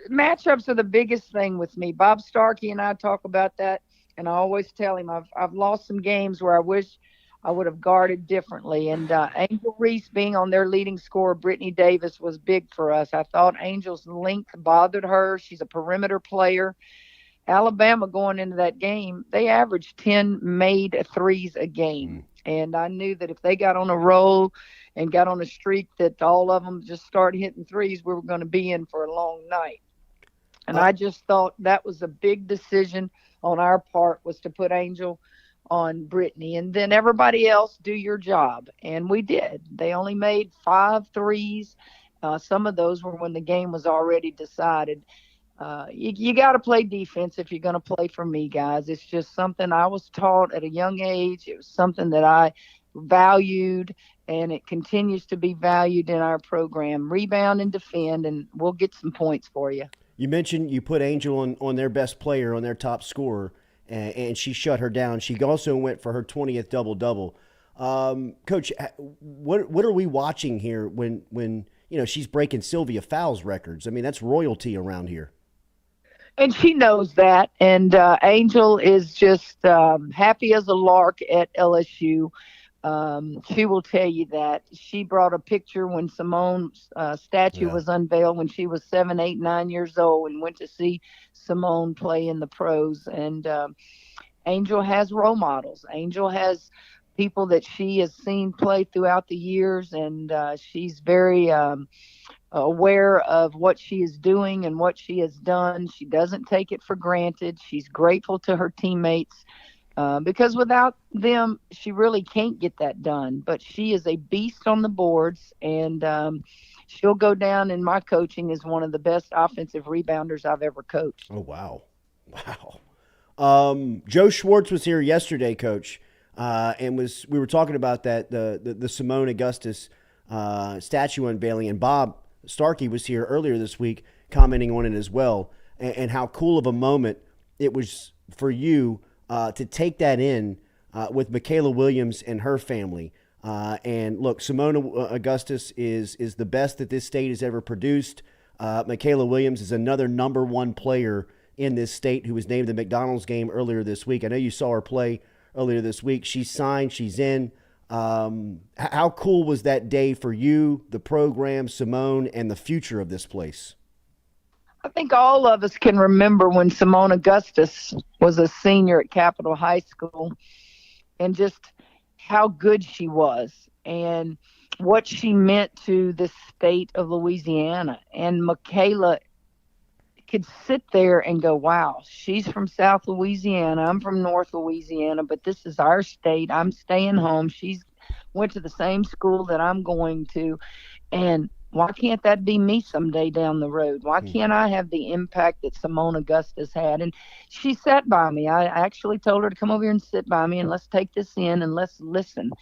matchups are the biggest thing with me. Bob Starkey and I talk about that, and I always tell him I've lost some games where I wish I would have guarded differently. And Angel Reese being on their leading scorer, Brittany Davis, was big for us. I thought Angel's length bothered her. She's a perimeter player. Alabama going into that game, they averaged 10 made threes a game. And I knew that if they got on a roll and got on a streak that all of them just started hitting threes, we were going to be in for a long night. And I just thought that was a big decision on our part, was to put Angel on Brittany. And then everybody else, do your job. And we did. They only made 5 threes. Some of those were when the game was already decided. You got to play defense if you're going to play for me, guys. It's just something I was taught at a young age. It was something that I valued, and it continues to be valued in our program. Rebound and defend, and we'll get some points for you. You mentioned you put Angel on their best player, on their top scorer, and she shut her down. She also went for her 20th double-double. Coach, what are we watching here when she's breaking Sylvia Fowles records? I mean, that's royalty around here. And she knows that. And Angel is just happy as a lark at LSU. She will tell you that. She brought a picture when Simone's statue was unveiled when she was 7, 8, 9 years old, and went to see Simone play in the pros. And Angel has role models. Angel has people that she has seen play throughout the years, and she's very aware of what she is doing and what she has done. She doesn't take it for granted. She's grateful to her teammates because without them, she really can't get that done. But she is a beast on the boards, and she'll go down in my coaching as one of the best offensive rebounders I've ever coached. Oh, wow. Wow. Joe Schwartz was here yesterday, Coach, and we were talking about that, the Simone Augustus statue unveiling, and Bob Starkey was here earlier this week commenting on it as well, and how cool of a moment it was for you to take that in with Michaela Williams and her family. And look, Simone Augustus is the best that this state has ever produced. Michaela Williams is another number one player in this state who was named the McDonald's game earlier this week. I know you saw her play earlier this week. She's signed. She's in. How cool was that day for you, the program, Simone, and the future of this place? I think all of us can remember when Simone Augustus was a senior at Capitol High School and just how good she was and what she meant to the state of Louisiana. And Michaela could sit there and go, wow, she's from South Louisiana. I'm from North Louisiana, but this is our state. I'm staying home. She's went to the same school that I'm going to. And why can't that be me someday down the road? Why can't I have the impact that Simone Augustus had? And she sat by me. I actually told her to come over here and sit by me and let's take this in and let's listen.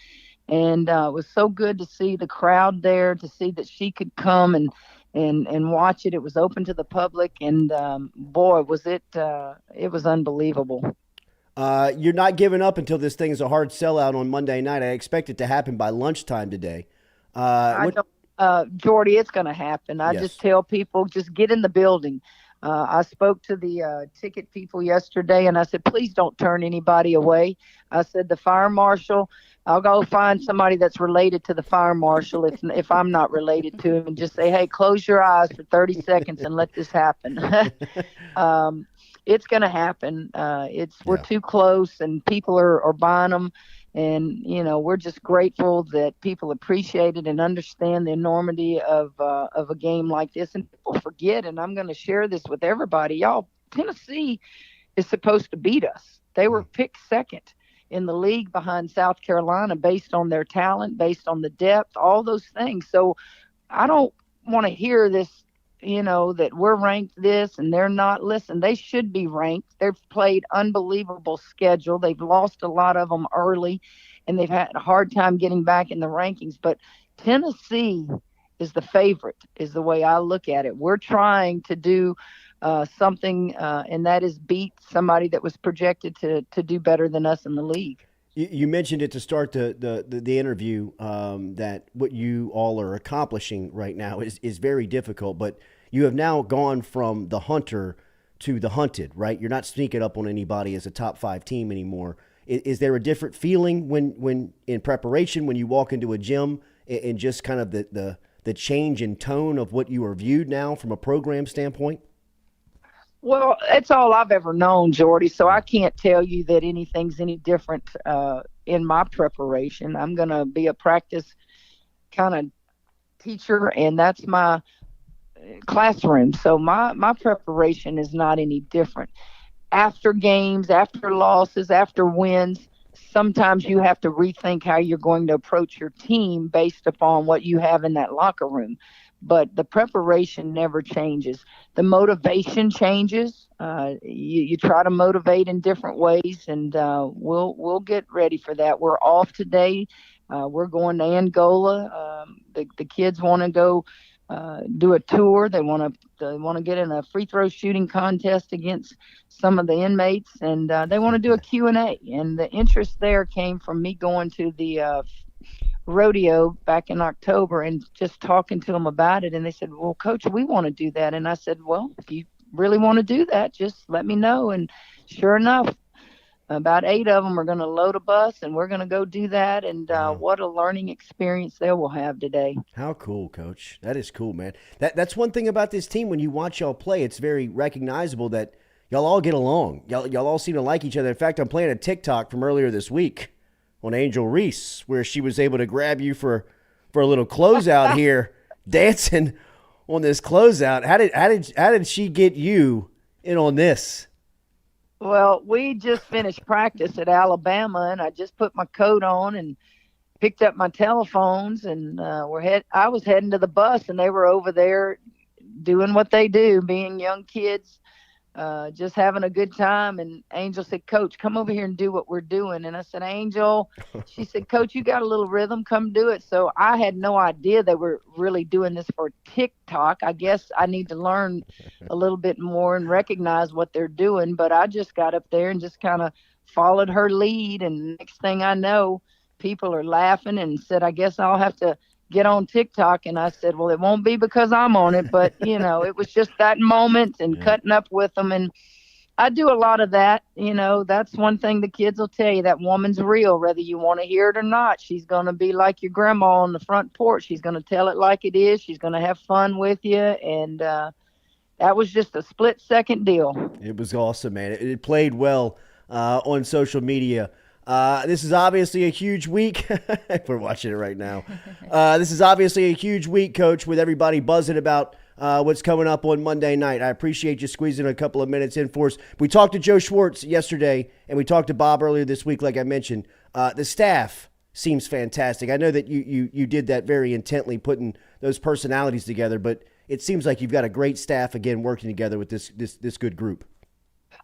And it was so good to see the crowd there, to see that she could come and watch it. It was open to the public, and boy, was it was unbelievable. You're not giving up until this thing is a hard sellout on Monday night. I expect it to happen by lunchtime today. Jordy, it's going to happen. I just tell people, just get in the building. I spoke to the ticket people yesterday, and I said, please don't turn anybody away. I said, the fire marshal, I'll go find somebody that's related to the fire marshal if I'm not related to him, and just say, hey, close your eyes for 30 seconds and let this happen. It's going to happen. We're too close, and people are buying them. And, we're just grateful that people appreciate it and understand the enormity of a game like this. And people forget, and I'm going to share this with everybody. Y'all, Tennessee is supposed to beat us. They were picked second in the league behind South Carolina based on their talent, based on the depth, all those things. So I don't want to hear this, that we're ranked this and they're not. Listen, they should be ranked. They've played unbelievable schedule. They've lost a lot of them early, and they've had a hard time getting back in the rankings. But Tennessee is the favorite, is the way I look at it. We're trying to do something, and that is beat somebody that was projected to do better than us in the league. You mentioned it to start the interview, that what you all are accomplishing right now is very difficult, but you have now gone from the hunter to the hunted, right? You're not sneaking up on anybody as a top 5 team anymore. Is there a different feeling when in preparation, when you walk into a gym, and just kind of the change in tone of what you are viewed now from a program standpoint? Well, that's all I've ever known, Jordy, so I can't tell you that anything's any different in my preparation. I'm going to be a practice kind of teacher, and that's my classroom. So my preparation is not any different. After games, after losses, after wins, sometimes you have to rethink how you're going to approach your team based upon what you have in that locker room. But the preparation never changes. The motivation changes. You try to motivate in different ways, and we'll get ready for that. We're off today. We're going to Angola. The kids want to go do a tour. They want to get in a free throw shooting contest against some of the inmates, and they want to do a Q&A. And the interest there came from me going to the rodeo back in October and just talking to them about it. And they said, well, Coach, we want to do that. And I said, well, if you really want to do that, just let me know. And sure enough, about 8 of them are going to load a bus, and we're going to go do that. And what a learning experience they will have today. How cool, Coach. That is cool, man. That's one thing about this team. When you watch y'all play, it's very recognizable that y'all all get along. Y'all all seem to like each other. In fact, I'm playing a TikTok from earlier this week on Angel Reese, where she was able to grab you for a little closeout here, dancing on this closeout. How did she get you in on this? Well, we just finished practice at Alabama, and I just put my coat on and picked up my telephones, and I was heading to the bus, and they were over there doing what they do, being young kids, just having a good time. And Angel said, "Coach, come over here and do what we're doing." And I said, "Angel," she said, "Coach, you got a little rhythm, come do it." So I had no idea they were really doing this for TikTok. I guess I need to learn a little bit more and recognize what they're doing. But I just got up there and just kind of followed her lead. And next thing I know, people are laughing and said, "I guess I'll have to get on TikTok." And I said, "Well, it won't be because I'm on it, but it was just that moment and cutting up with them." And I do a lot of that. That's one thing the kids will tell you, that woman's real, whether you want to hear it or not. She's going to be like your grandma on the front porch. She's going to tell it like it is. She's going to have fun with you. And that was just a split-second deal. It was awesome, man. It played well on social media. This is obviously a huge week. We're watching it right now. This is obviously a huge week, Coach, with everybody buzzing about what's coming up on Monday night. I appreciate you squeezing a couple of minutes in for us. We talked to Joe Schwartz yesterday, and we talked to Bob earlier this week, like I mentioned. The staff seems fantastic. I know that you did that very intently, putting those personalities together, but it seems like you've got a great staff, again, working together with this good group.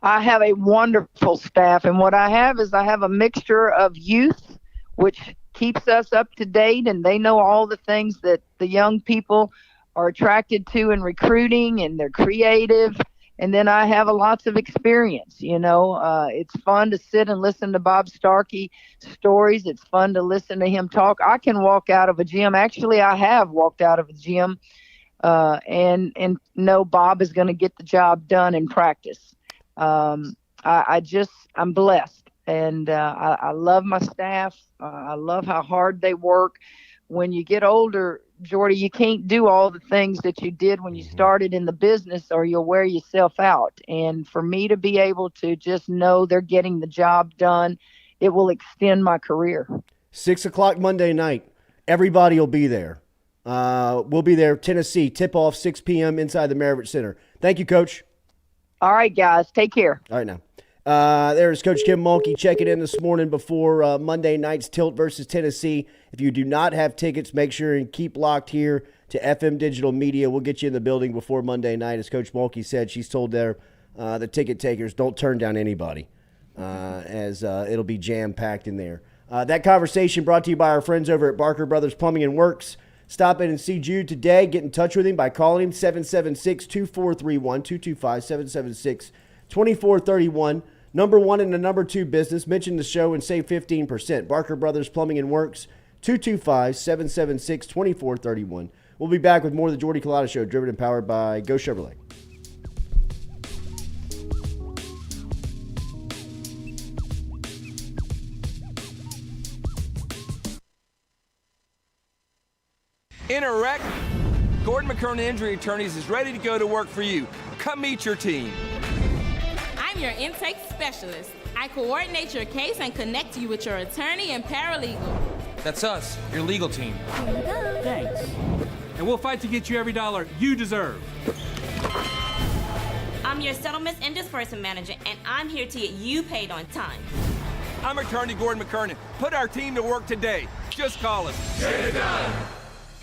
I have a wonderful staff, and what I have is I have a mixture of youth, which keeps us up to date, and they know all the things that the young people are attracted to in recruiting, and they're creative. And then I have lots of experience. It's fun to sit and listen to Bob Starkey stories. It's fun to listen to him talk. I can walk out of a gym. Actually, I have walked out of a gym and know Bob is going to get the job done in practice. I'm blessed, and I love my staff. I love how hard they work. When you get older, Jordy, you can't do all the things that you did when you started in the business, or you'll wear yourself out. And for me to be able to just know they're getting the job done, it will extend my career. 6:00 Monday night. Everybody will be there. We'll be there. Tennessee, tip-off 6 p.m. inside the Maravich Center. Thank you, Coach. All right, guys. Take care. All right, now. There's Coach Kim Mulkey checking in this morning before Monday night's Tilt versus Tennessee. If you do not have tickets, make sure and keep locked here to FM Digital Media. We'll get you in the building before Monday night. As Coach Mulkey said, she's told the ticket takers, don't turn down anybody, as it'll be jam-packed in there. That conversation brought to you by our friends over at Barker Brothers Plumbing and Works. Stop in and see Jude today. Get in touch with him by calling him 776-2431, 225-776-2431. Number one in the number two business. Mention the show and save 15%. Barker Brothers Plumbing and Works, 225-776-2431. We'll be back with more of the Jordy Culotta Show, driven and powered by Go Chevrolet. In a wreck, Gordon McKernan Injury Attorneys is ready to go to work for you. Come meet your team. I'm your intake specialist. I coordinate your case and connect you with your attorney and paralegal. That's us, your legal team. Thanks. And we'll fight to get you every dollar you deserve. I'm your settlements and disbursement manager, and I'm here to get you paid on time. I'm attorney Gordon McKernan. Put our team to work today. Just call us. Get it done.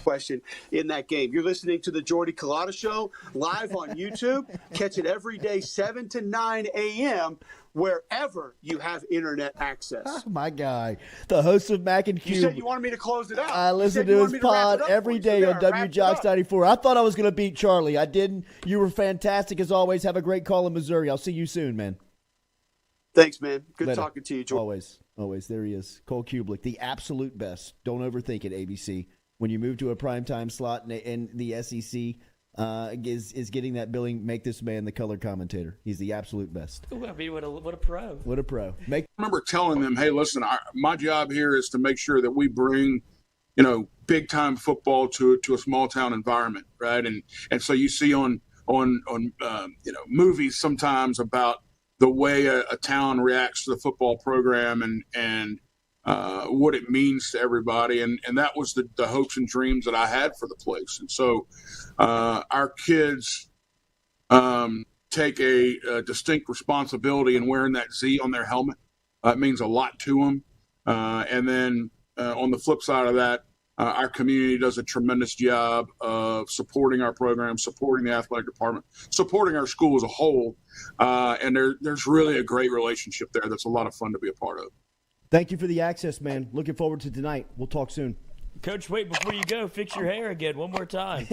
Question in that game. You're listening to the Jordy Culotta Show live on YouTube. Catch it every day, 7 to 9 a.m., wherever you have internet access. Oh, my guy. The host of Mac and Cube. You said you wanted me to close it out. I listen to his pod every day on WJOX 94. I thought I was going to beat Charlie. I didn't. You were fantastic as always. Have a great call in Missouri. I'll see you soon, man. Thanks, man. Good Later. talking to you, Jordy. Always. There he is. Cole Kubelik, the absolute best. Don't overthink it, ABC. When you move to a primetime slot and the SEC is getting that billing, make this man the color commentator. He's the absolute best. Ooh, I mean, what a pro. What a pro. I remember telling them, hey, listen, my job here is to make sure that we bring, big time football to a small town environment, right? And so you see on movies sometimes about the way a town reacts to the football program, and what it means to everybody. And that was the hopes and dreams that I had for the place. And so our kids take a distinct responsibility in wearing that Z on their helmet. It means a lot to them. And then on the flip side of that, our community does a tremendous job of supporting our program, supporting the athletic department, supporting our school as a whole. And there's really a great relationship there that's a lot of fun to be a part of. Thank you for the access, man. Looking forward to tonight. We'll talk soon. Coach, wait, before you go, fix your hair again one more time.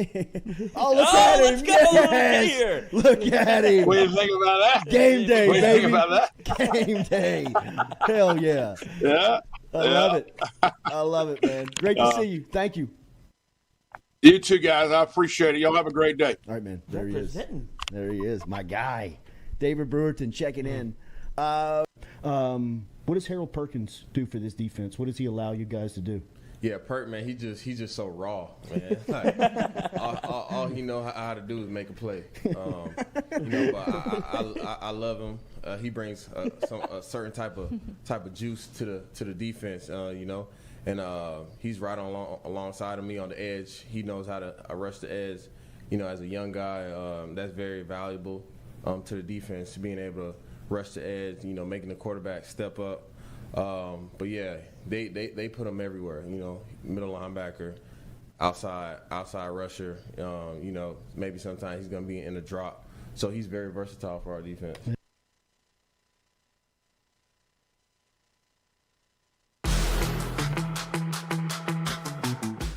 Oh, look at him. Let's go. Yes. Look at him. What do you think about that? Game day, what do you baby. think about that? Game day. Hell yeah. Yeah. I love it. I love it, man. Great to see you. Thank you. You too, guys. I appreciate it. Y'all have a great day. All right, man. There he is. There he is. My guy. David Brewerton checking in. What does Harold Perkins do for this defense? What does he allow you guys to do? Yeah, Perk, man, he's just so raw, man. Like, all he know how to do is make a play. But I love him. He brings a certain type of juice to the defense, and he's right alongside of me on the edge. He knows how to rush the edge. As a young guy, that's very valuable to the defense, being able to rush the edge. Making the quarterback step up. But yeah, they put him everywhere. Middle linebacker, outside rusher. Maybe sometimes he's gonna be in the drop. So he's very versatile for our defense.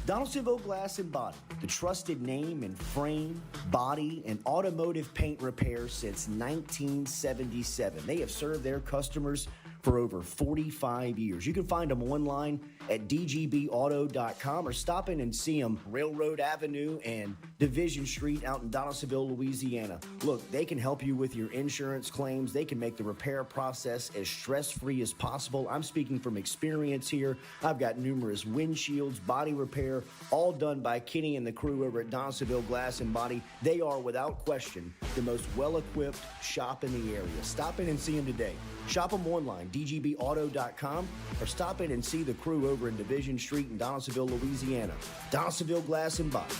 Donaldsonville Glass and Body, the trusted name in frame, body, and automotive paint repair since 1977. They have served their customers for over 45 years. You can find them online at dgbauto.com or stop in and see them Railroad Avenue and Division Street out in Donaldsonville, Louisiana. Look, they can help you with your insurance claims. They can make the repair process as stress-free as possible. I'm speaking from experience here. I've got numerous windshields, body repair, all done by Kenny and the crew over at Donaldsonville Glass and Body. They are, without question, the most well-equipped shop in the area. Stop in and see them today. Shop them online, dgbauto.com, or stop in and see the crew over in Division Street in Donaldsonville, Louisiana. Donaldsonville Glass and Body.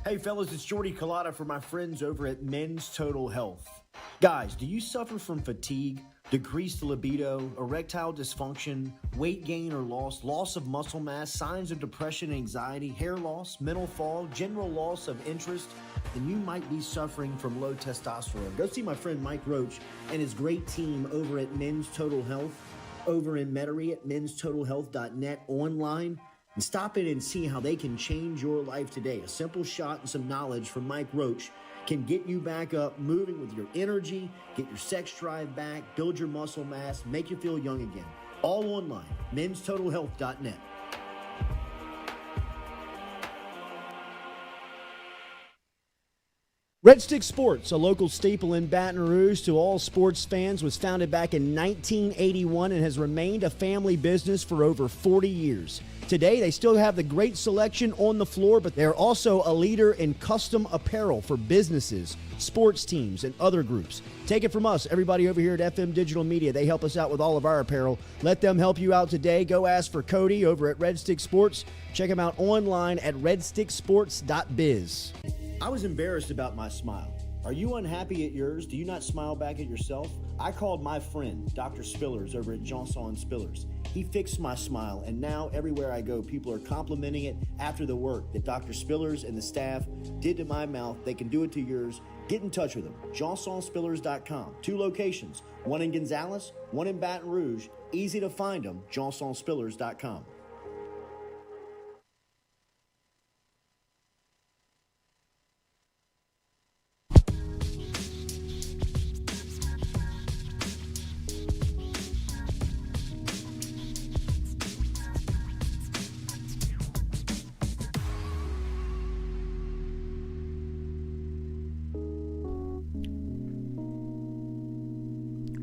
Hey fellas, it's Jordy Culotta for my friends over at Men's Total Health. Guys, do you suffer from fatigue, decreased libido, erectile dysfunction, weight gain or loss of muscle mass, signs of depression, anxiety, hair loss, mental fog, general loss of interest? Then you might be suffering from low testosterone. Go see my friend Mike Roach and his great team over at Men's Total Health over in Metairie at menstotalhealth.net online. And stop in and see how they can change your life today. A simple shot and some knowledge from Mike Roach can get you back up, moving with your energy, get your sex drive back, build your muscle mass, make you feel young again. All online, menstotalhealth.net. Red Stick Sports, a local staple in Baton Rouge to all sports fans, was founded back in 1981 and has remained a family business for over 40 years. Today, they still have the great selection on the floor, but they're also a leader in custom apparel for businesses, sports teams, and other groups. Take it from us, everybody over here at FM Digital Media. They help us out with all of our apparel. Let them help you out today. Go ask for Cody over at Red Stick Sports. Check him out online at redsticksports.biz. I was embarrassed about my smile. Are you unhappy at yours? Do you not smile back at yourself? I called my friend, Dr. Spillers, over at Johnson Spillers. He fixed my smile, and now everywhere I go, people are complimenting it after the work that Dr. Spillers and the staff did to my mouth. They can do it to yours. Get in touch with them. JohnsonSpillers.com. 2 locations, one in Gonzales, one in Baton Rouge. Easy to find them, JohnsonSpillers.com.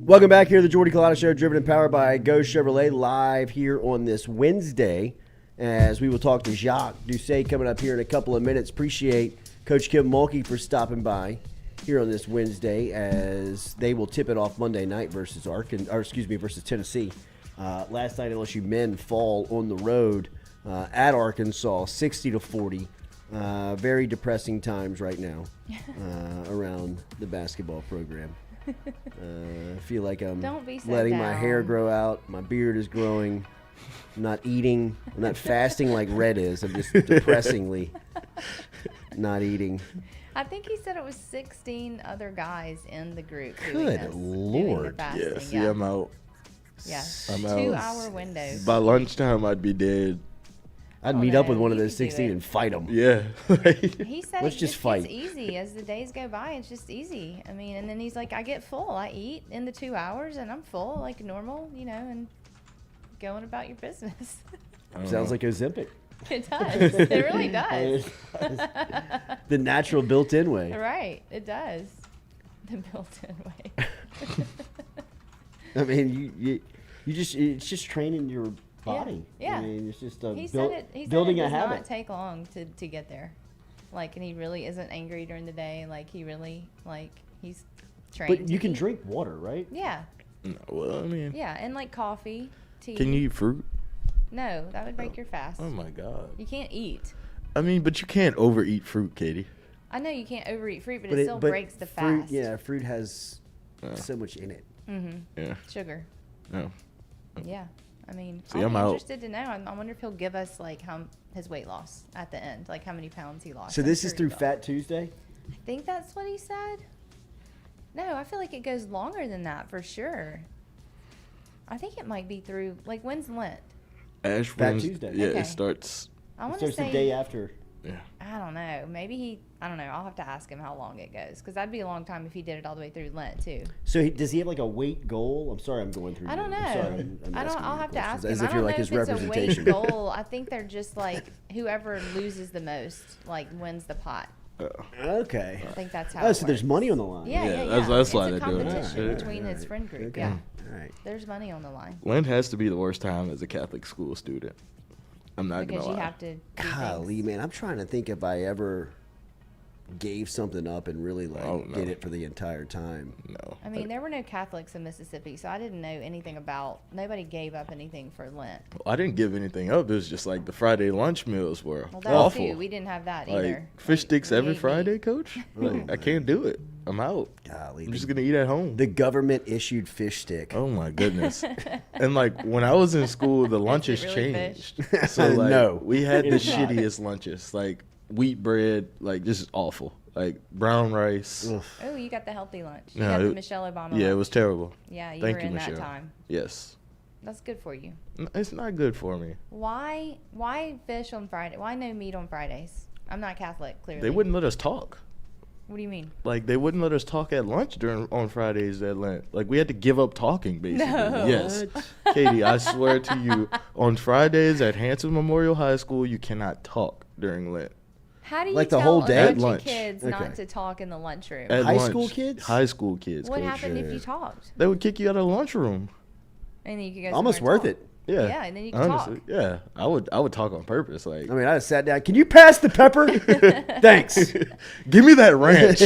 Welcome back here to the Jordy Culotta Show, driven and powered by Go Chevrolet, live here on this Wednesday. as we will talk to Jacques Doucet coming up here in a couple of minutes. Appreciate Coach Kim Mulkey for stopping by here on this Wednesday as they will tip it off Monday night versus versus Tennessee. Last night LSU men fall on the road at Arkansas 60-40. Very depressing times right now around the basketball program. I feel like I'm letting my hair grow out. My beard is growing. I'm not eating. I'm not fasting like Red is. I'm just depressingly not eating. I think he said it was 16 other guys in the group. Good Lord. Yeah, see, I'm out. Yeah, I'm out. 2-hour windows. By lunchtime, I'd be dead. I'd meet up with one of those 16 and fight them. Yeah. He said let's just fight. It's easy as the days go by. It's just easy. I mean, and then he's like, I get full. I eat in the 2 hours and I'm full like normal, and going about your business. Sounds like Ozempic. It does. It really does. The natural built-in way. Right. It does. The built-in way. I mean, it's just training your body. Yeah. I mean, it's just building a habit. It does not take long to get there. And he really isn't angry during the day. He really, he's trained. But you can drink water, right? Yeah. Well, I mean. Yeah, and coffee, tea. Can you eat fruit? No, that would break your fast. Oh my God. You can't eat. I mean, but you can't overeat fruit, Katie. I know you can't overeat fruit, but it still breaks the fast. Yeah, fruit has so much in it. Mm-hmm. Yeah. Sugar. No. Yeah. I mean, I'm interested to know. I wonder if he'll give us how his weight loss at the end, how many pounds he lost. So this is through Fat Tuesday? I think that's what he said. No, I feel like it goes longer than that for sure. I think it might be through when's Lent? Fat Tuesday. Yeah, okay. It starts. I want to say the day after. Yeah. I don't know. Maybe I don't know. I'll have to ask him how long it goes because that'd be a long time if he did it all the way through Lent too. So does he have a weight goal? I'm sorry, I'm going through. I don't know. I'll have to ask him. As if you're his it's representation. a weight goal. I think they're just whoever loses the most wins the pot. Okay. I think that's how. So there's money on the line. Yeah. That's why they're doing it. It's a competition between his friend group. Okay. Yeah. All right. There's money on the line. Lent has to be the worst time as a Catholic school student. I'm not because gonna lie. You have to. Golly, man, I'm trying to think if I ever gave something up and really did it for the entire time. No. I mean, there were no Catholics in Mississippi, so I didn't know anything about. Nobody gave up anything for Lent. Well, I didn't give anything up. It was just the Friday lunch meals were awful. Too. We didn't have that either. Fish sticks every Friday, Coach. I can't do it. I'm out. Golly, I'm just gonna eat at home. The government issued fish stick. Oh my goodness! And when I was in school, the lunches really changed. So no, we had the shittiest lunches, wheat bread, just awful. Brown rice. Ugh. Oh, you got the healthy lunch. You got the Michelle Obama lunch. Yeah, it was terrible. Yeah, you Thank were you, in Michelle. that time. Yes. That's good for you. It's not good for me. Why fish on Friday? Why no meat on Fridays? I'm not Catholic, clearly. They wouldn't let us talk. What do you mean? They wouldn't let us talk at lunch on Fridays at Lent. We had to give up talking, basically. No. Yes. Katie, I swear to you, on Fridays at Hanson Memorial High School, you cannot talk during Lent. How do you the tell whole day? a bunch of kids not to talk in the lunchroom? At high lunch. school kids? High school kids. What Coach. happened if you talked? They would kick you out of the lunchroom. And then you could go almost somewhere worth and talk. it. Yeah. Yeah, and then you can Honestly, talk. yeah. I would talk on purpose. I mean, I just sat down. Can you pass the pepper? Thanks. Give me that ranch.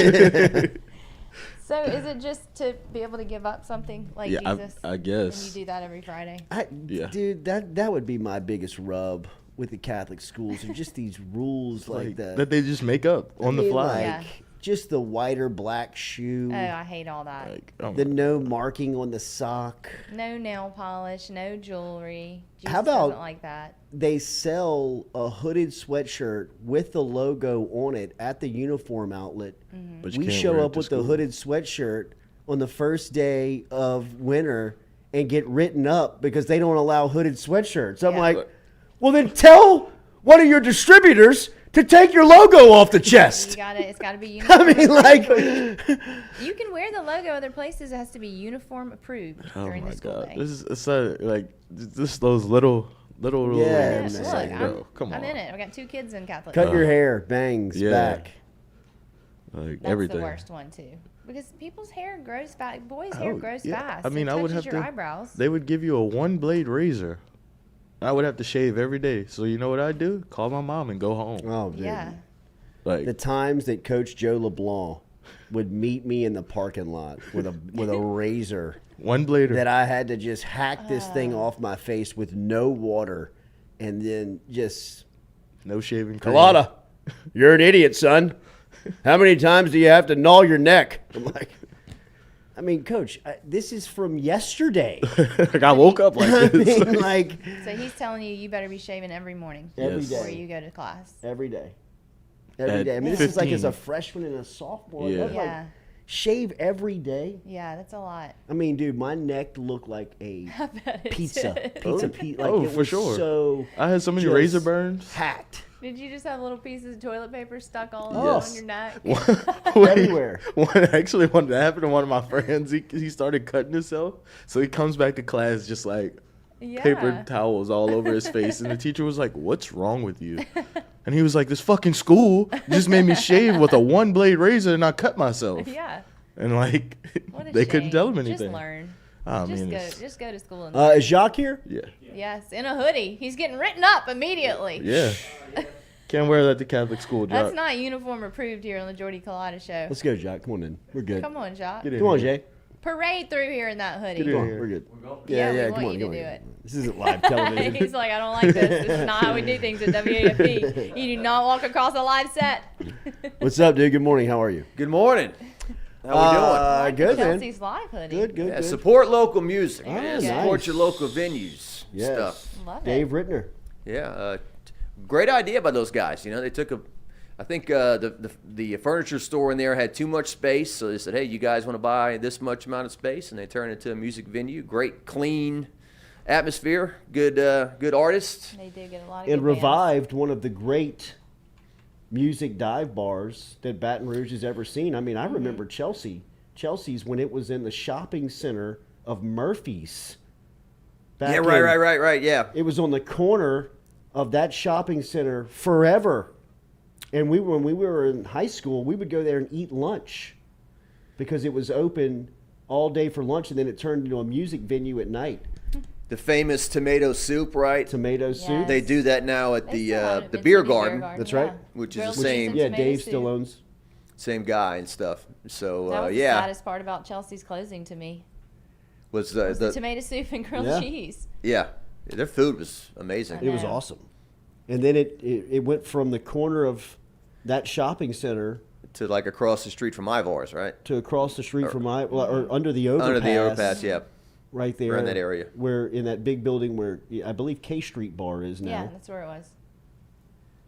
So is it just to be able to give up something like Jesus? I guess. And you do that every Friday? Dude, that would be my biggest rub with the Catholic schools. Are just these rules that they just make up on the fly. Just the whiter black shoe. Oh, I hate all that. The no marking on the sock. No nail polish, no jewelry. Jesus How about doesn't like that? They sell a hooded sweatshirt with the logo on it at the uniform outlet. Mm-hmm. But you we can't show wear it up to with the school. hooded sweatshirt on the first day of winter and get written up because they don't allow hooded sweatshirts. I'm like, well, then tell one of your distributors to take your logo off the chest. It's got to be uniform. I mean, you can wear the logo other places. It has to be uniform approved during the school day. This is just those little Yeah, rules. Look, Bro, come on. I'm in it. I've got 2 kids in Catholic. cut your hair, bangs, back. That's everything. the worst one too, because people's hair grows fast. Boys' hair grows fast. I mean, it I would touches have your to. eyebrows. They would give you a 1-blade razor. I would have to shave every day. So you know what I'd do? Call my mom and go home. Oh, dude. Yeah. Like The times that Coach Joe LeBlanc would meet me in the parking lot with a razor, one blader, that I had to just hack this thing off my face with no water, and then just no shaving cream. Culotta, you're an idiot, son. How many times do you have to gnaw your neck? I'm like, I mean, Coach, this is from yesterday. Like I woke up like this. I mean, like, So he's telling you better be shaving every morning Every before day. you go to class. every day. Every At day. I mean, this is like as a 15. freshman and a sophomore. Yeah. That's like, Yeah. shave every day. Yeah, that's a lot. I mean, dude, my neck looked like a I bet it pizza. did. Like Oh, it for was sure. So I had so many just razor burns. hacked Did you just have little pieces of toilet paper stuck all Yes. on your neck? everywhere. One that happened to one of my friends. He started cutting himself, so he comes back to class just like paper Yeah. towels all over his face, and the teacher was like, "What's wrong with you?" And he was like, "This fucking school just made me shave with a one blade razor, and I cut myself." Yeah. And like What a they couldn't shame. tell him anything. Just learn. I just mean, go. it's- Just go to school. And Is Jacques here? Yeah. Yes, in a hoodie. He's getting written up immediately. Yeah. Can't wear that to Catholic school, That's Jacques. not uniform approved here on the Jordy Culotta show. Let's go, Jacques. Come on in. We're good. Come on, Jacques. Come on, Jay. Parade through here in that hoodie. Come on. We're good. Yeah, we come want on. you to come do on. it. This isn't live television. He's like, I don't like this. This is not how we do things at WAFB. You do not walk across a live set. What's up, dude? Good morning. How are you? Good morning. How we doing? Good, man. Chelsea's live hoodie. Good, good, Yeah, good. support local music, Oh, man. nice. Support your local venues Yes. stuff. Love Dave it. Rittner. Yeah, great idea by those guys. You know, they took I think the furniture store in there had too much space, so they said, hey, you guys want to buy this much amount of space? And they turned it into a music venue. Great, clean atmosphere. Good artists. They do get a lot of And good bands. revived one of the great music dive bars that Baton Rouge has ever seen. I mean, I remember Chelsea's when it was in the shopping center of Murphy's. Yeah, right. Yeah. It was on the corner of that shopping center forever. And when we were in high school, we would go there and eat lunch because it was open all day for lunch, and then it turned into a music venue at night. The famous tomato soup, right? Tomato soup. They do that now at They still have it at the Vincent beer Beer garden. Garden, That's yeah. right. Which is Grilled the same. cheese and Yeah, tomato Dave still soup. owns. Same guy and stuff. So That was the yeah, saddest part about Chelsea's closing to me. was Was the the tomato soup and grilled Yeah. cheese. yeah, their food was amazing. It was know. awesome. And then it went from the corner of that shopping center To like across the street from Ivar's, right? to across the street from or under the overpass. Under the overpass, yeah. Right there. Around that area. Where in that big building where I believe K Street Bar is now. Yeah, that's where it was.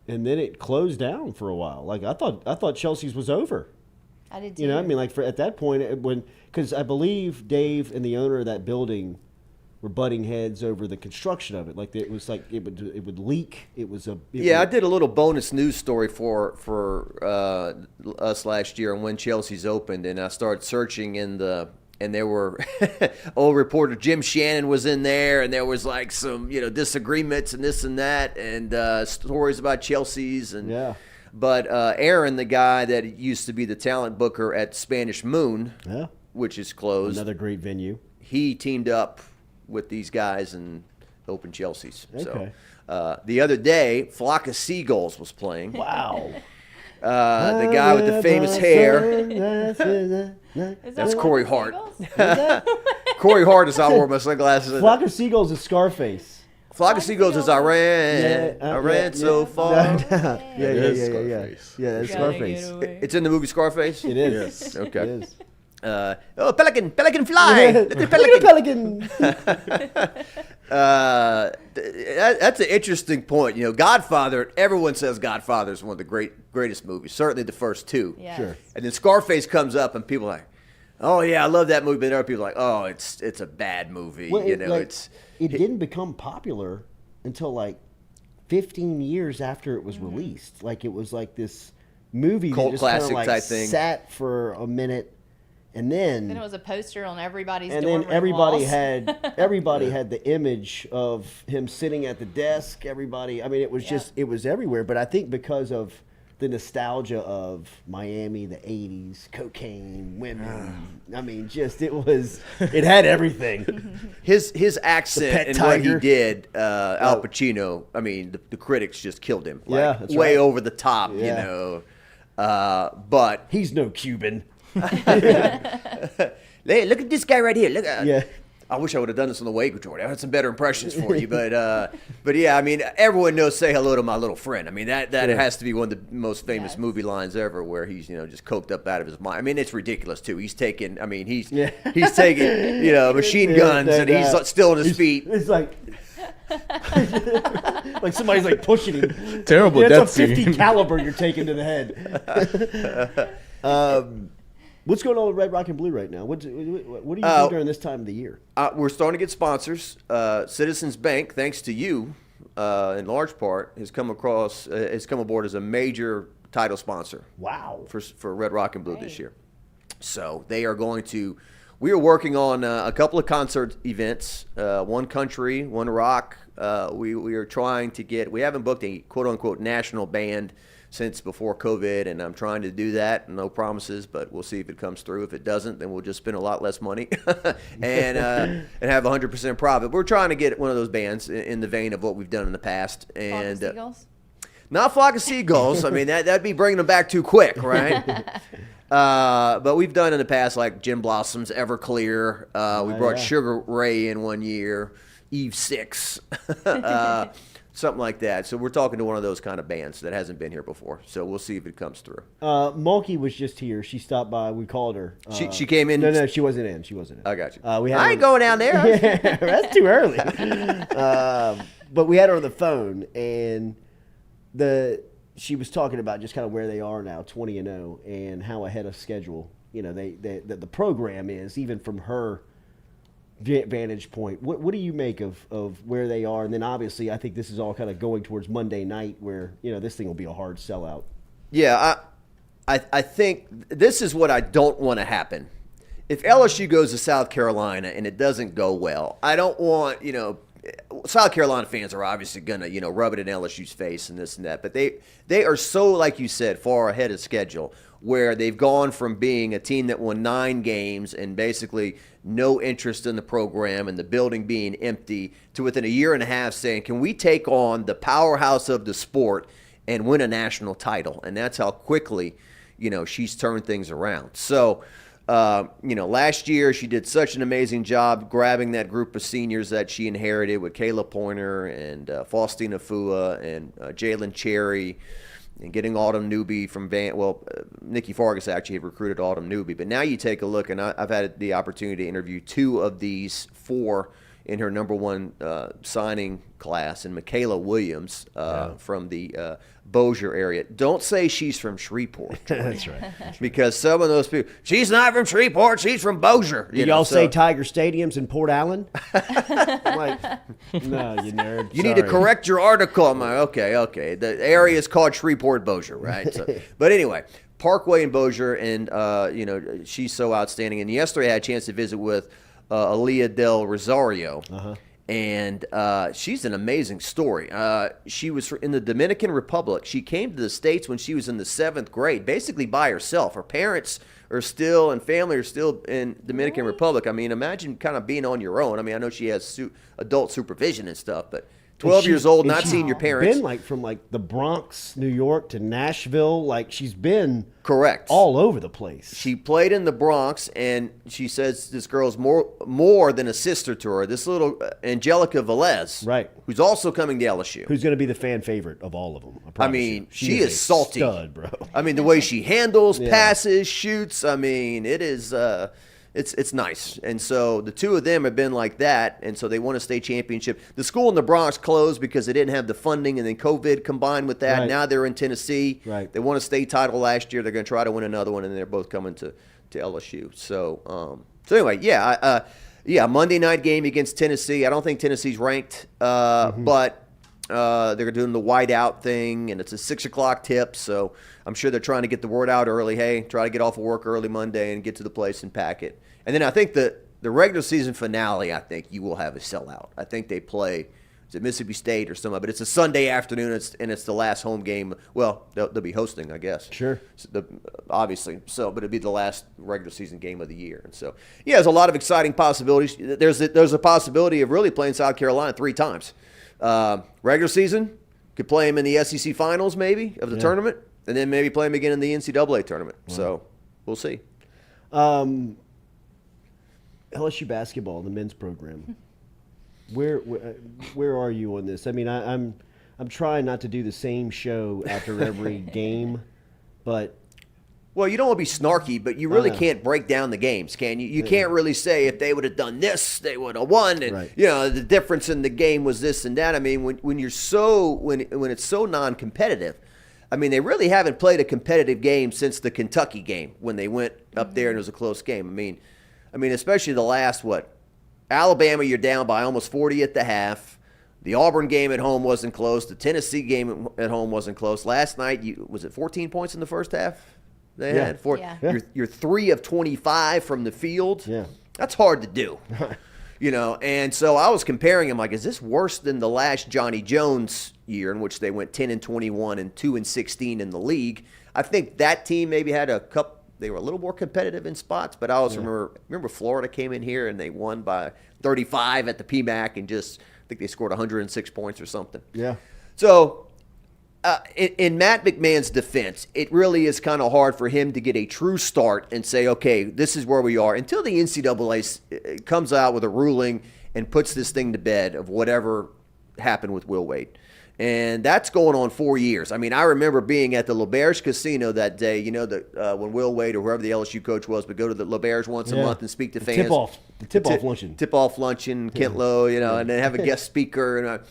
And then it closed down for a while. Like I thought Chelsea's was over. I did too. You know, I mean, like at that point, because I believe Dave and the owner of that building were butting heads over the construction of it. Like it was like it would leak. It was a I did a little bonus news story for us last year on when Chelsea's opened, and I started searching and there were old reporter Jim Shannon was in there, and there was like some disagreements and this and that, and stories about Chelsea's and yeah. But Aaron, the guy that used to be the talent booker at Spanish Moon, Yeah. which is closed, Another great venue. he teamed up with these guys and opened Chelsea's. Okay. So the other day, Flock of Seagulls was playing. Wow. The guy with the famous hair. That's Corey Hart. Corey Hart is I wore my sunglasses. Flock of Seagulls is Scarface. Flock of Seagulls is I ran so far. Yeah, Scarface. Yeah, that's Scarface. It's in the movie Scarface? It is. Yes. Okay. It is. Pelican fly. Little pelican. That's an interesting point. You know, Godfather, everyone says Godfather is one of the greatest movies, certainly the first two. Yeah. Sure. And then Scarface comes up and people are like, oh yeah, I love that movie. But other people are like, oh, it's a bad movie. Well, It didn't become popular until like 15 years after it was released. Like it was like this movie Cult that just kinda classic like type thing. sat for a minute, and then it was a poster on everybody's and dorm then room everybody walls. had the image of him sitting at the desk. Everybody, I mean, it was just it was everywhere. But I think because of the nostalgia of Miami, the 80s, cocaine, women. I mean, it had everything. His accent and what he did, Al Pacino, I mean, the critics just killed him. Like, that's way right. over the top, you know. But he's no Cuban. Hey, look at this guy right here. Look at Yeah. I wish I would have done this on the way, Jordy. I had some better impressions for you, but yeah, I mean, everyone knows "Say hello to my little friend." I mean, that has to be one of the most famous movie lines ever, where he's just coked up out of his mind. I mean, it's ridiculous too. He's taking, he's taking machine guns, and he's still on his feet. It's like. Like somebody's like pushing him. Terrible It's death a 50 scene. caliber you're taking to the head. What's going on with Red Rock and Blue right now? What do you do during this time of the year? We're starting to get sponsors. Citizens Bank, thanks to you, in large part, has come aboard as a major title sponsor. Wow. For Red Rock and Blue this year. So they are going to. We are working on a couple of concert events. One country, one rock. We are trying to get. We haven't booked a quote unquote national band since before COVID, and I'm trying to do that. No promises, but we'll see if it comes through. If it doesn't, then we'll just spend a lot less money and have 100% profit. We're trying to get one of those bands in the vein of what we've done in the past. And Flock of Seagulls? Not Flock of Seagulls. I mean, that'd be bringing them back too quick, right? But we've done in the past like Gin Blossoms, Everclear. We brought Sugar Ray in one year, Eve 6. Something like that. So we're talking to one of those kind of bands that hasn't been here before. So we'll see if it comes through. Mulkey was just here. She stopped by. We called her. She came in? No, she wasn't in. I got you. I ain't going down there. Yeah, that's too early. But we had her on the phone, and she was talking about just kind of where they are now, 20-0, and how ahead of schedule, the program is, even from her vantage point. What do you make of where they are? And then obviously I think this is all kind of going towards Monday night where, this thing will be a hard sellout. Yeah, I think this is what I don't want to happen. If LSU goes to South Carolina and it doesn't go well, I don't want, South Carolina fans are obviously going to, rub it in LSU's face and this and that. But they are so, like you said, far ahead of schedule, where they've gone from being a team that won 9 games and basically no interest in the program and the building being empty to within a year and a half saying, can we take on the powerhouse of the sport and win a national title? And that's how quickly, she's turned things around. So, last year she did such an amazing job grabbing that group of seniors that she inherited with Kayla Pointer and Faustina Fua and Jalen Cherry, and getting Autumn Newby from Nikki Fargas actually had recruited Autumn Newby. But now you take a look, and I've had the opportunity to interview 2 of these 4 in her number 1 signing class, and Michaela Williams from the Bossier area. Don't say she's from Shreveport. That's right. Because some of those people, she's not from Shreveport, she's from Bossier. Y'all say Tiger Stadium's in Port Allen? I'm like, no, you nerd. You need to correct your article. I'm like, okay. The area is called Shreveport Bossier, right? So, but anyway, Parkway and Bossier, and she's so outstanding. And yesterday I had a chance to visit with Aaliyah Del Rosario. And she's an amazing story. She was in the Dominican Republic. She came to the States when she was in the 7th grade, basically by herself. Her parents are still, and family are still in Dominican Republic. I mean, imagine kind of being on your own. I mean, I know she has adult supervision and stuff, but 12 years old, not seeing your parents. Been from the Bronx, New York to Nashville. She's been correct all over the place. She played in the Bronx, and she says this girl's more than a sister to her. This little Angelica Velez, right, who's also coming to LSU, who's going to be the fan favorite of all of them. I mean, she is salty, stud, bro. I mean, the way she handles, passes, shoots. I mean, it is. It's nice. And so the 2 of them have been like that, and so they won a state championship. The school in the Bronx closed because they didn't have the funding, and then COVID combined with that. Right. Now they're in Tennessee. Right. They won a state title last year. They're going to try to win another one, and they're both coming to LSU. So anyway, Monday night game against Tennessee. I don't think Tennessee's ranked, but they're doing the whiteout thing, and it's a 6 o'clock tip, so I'm sure they're trying to get the word out early. Hey, try to get off of work early Monday and get to the place and pack it. And then I think the regular season finale, I think you will have a sellout. I think they play Is it Mississippi State or something? But it's a Sunday afternoon, and it's the last home game. Well, they'll be hosting, I guess. Sure. Obviously. So, but it'll be the last regular season game of the year. And so, yeah, there's a lot of exciting possibilities. There's a possibility of really playing South Carolina 3 times. Regular season, could play them in the SEC finals maybe of the tournament, and then maybe play them again in the NCAA tournament. Wow. So, we'll see. LSU basketball, the men's program. Where are you on this? I mean, I'm trying not to do the same show after every game, but well, you don't want to be snarky, but you really can't break down the games, can you? You can't really say if they would have done this, they would have won, and you know the difference in the game was this and that. I mean, when you're so when it's so non-competitive, I mean, they really haven't played a competitive game since the Kentucky game when they went up there and it was a close game. I mean, especially the last Alabama, you're down by almost 40 at the half. The Auburn game at home wasn't close. The Tennessee game at home wasn't close. Last night, was it 14 points in the first half? They had You're 3 of 25 from the field. Yeah, that's hard to do. You know, and so I was comparing them like, is this worse than the last Johnny Jones year in which they went 10-21 and 2-16 in the league? I think that team maybe had a couple. They were a little more competitive in spots, but I also remember Florida came in here and they won by 35 at the PMAC and I think they scored 106 points or something. Yeah. So in Matt McMahon's defense, it really is kind of hard for him to get a true start and say, okay, this is where we are until the NCAA comes out with a ruling and puts this thing to bed of whatever happened with Will Wade. And that's going on 4 years. I mean, I remember being at the L'Auberge Casino that day, you know, when Will Wade or whoever the LSU coach was would go to the L'Auberge once a month and speak to fans. Tip-off luncheon. Tip-off luncheon, Kent Lowe, you know, and then have a guest speaker.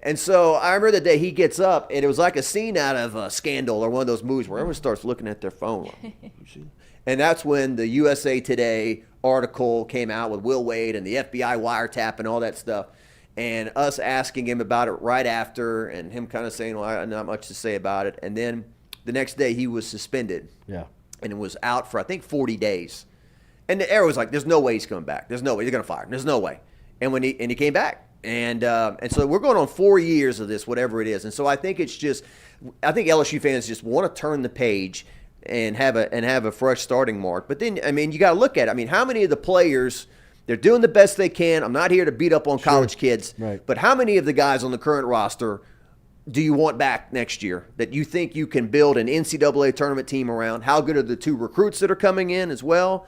And so I remember the day he gets up, and it was like a scene out of Scandal or one of those movies where everyone starts looking at their phone. And that's when the USA Today article came out with Will Wade and the FBI wiretap and all that stuff. And us asking him about it right after, and him kind of saying, well, I have not much to say about it. And then the next day he was suspended. Yeah. And it was out for, I think, 40 days. And the air was like, there's no way he's coming back. There's no way. They're going to fire him. There's no way. And he came back. And so we're going on 4 years of this, whatever it is. And so I think LSU fans just want to turn the page and have a fresh starting mark. But then, I mean, you got to look at it. I mean, how many of the players – they're doing the best they can. I'm not here to beat up on college kids. Right. But how many of the guys on the current roster do you want back next year that you think you can build an NCAA tournament team around? How good are the 2 recruits that are coming in as well?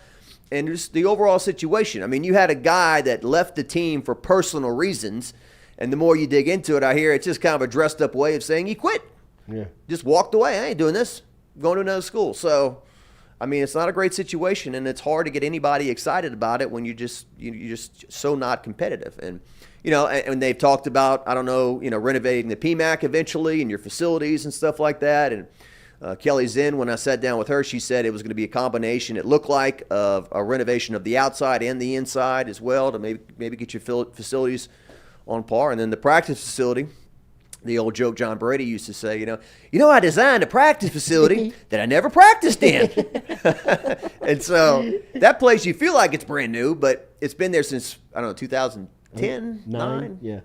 And just the overall situation. I mean, you had a guy that left the team for personal reasons, and the more you dig into it, I hear it's just kind of a dressed-up way of saying he quit. Yeah. Just walked away. I ain't doing this. I'm going to another school. So, I mean, it's not a great situation, and it's hard to get anybody excited about it when you're just so not competitive. And, you know, and they've talked about, I don't know, you know, renovating the PMAC eventually and your facilities and stuff like that. And Kelly Zinn, when I sat down with her, she said it was going to be a combination, it looked like, of a renovation of the outside and the inside as well to maybe get your facilities on par. And then the practice facility, the old joke John Brady used to say, you know, I designed a practice facility that I never practiced in. And so that place, you feel like it's brand new, but it's been there since, I don't know, 2010, 9? Yeah.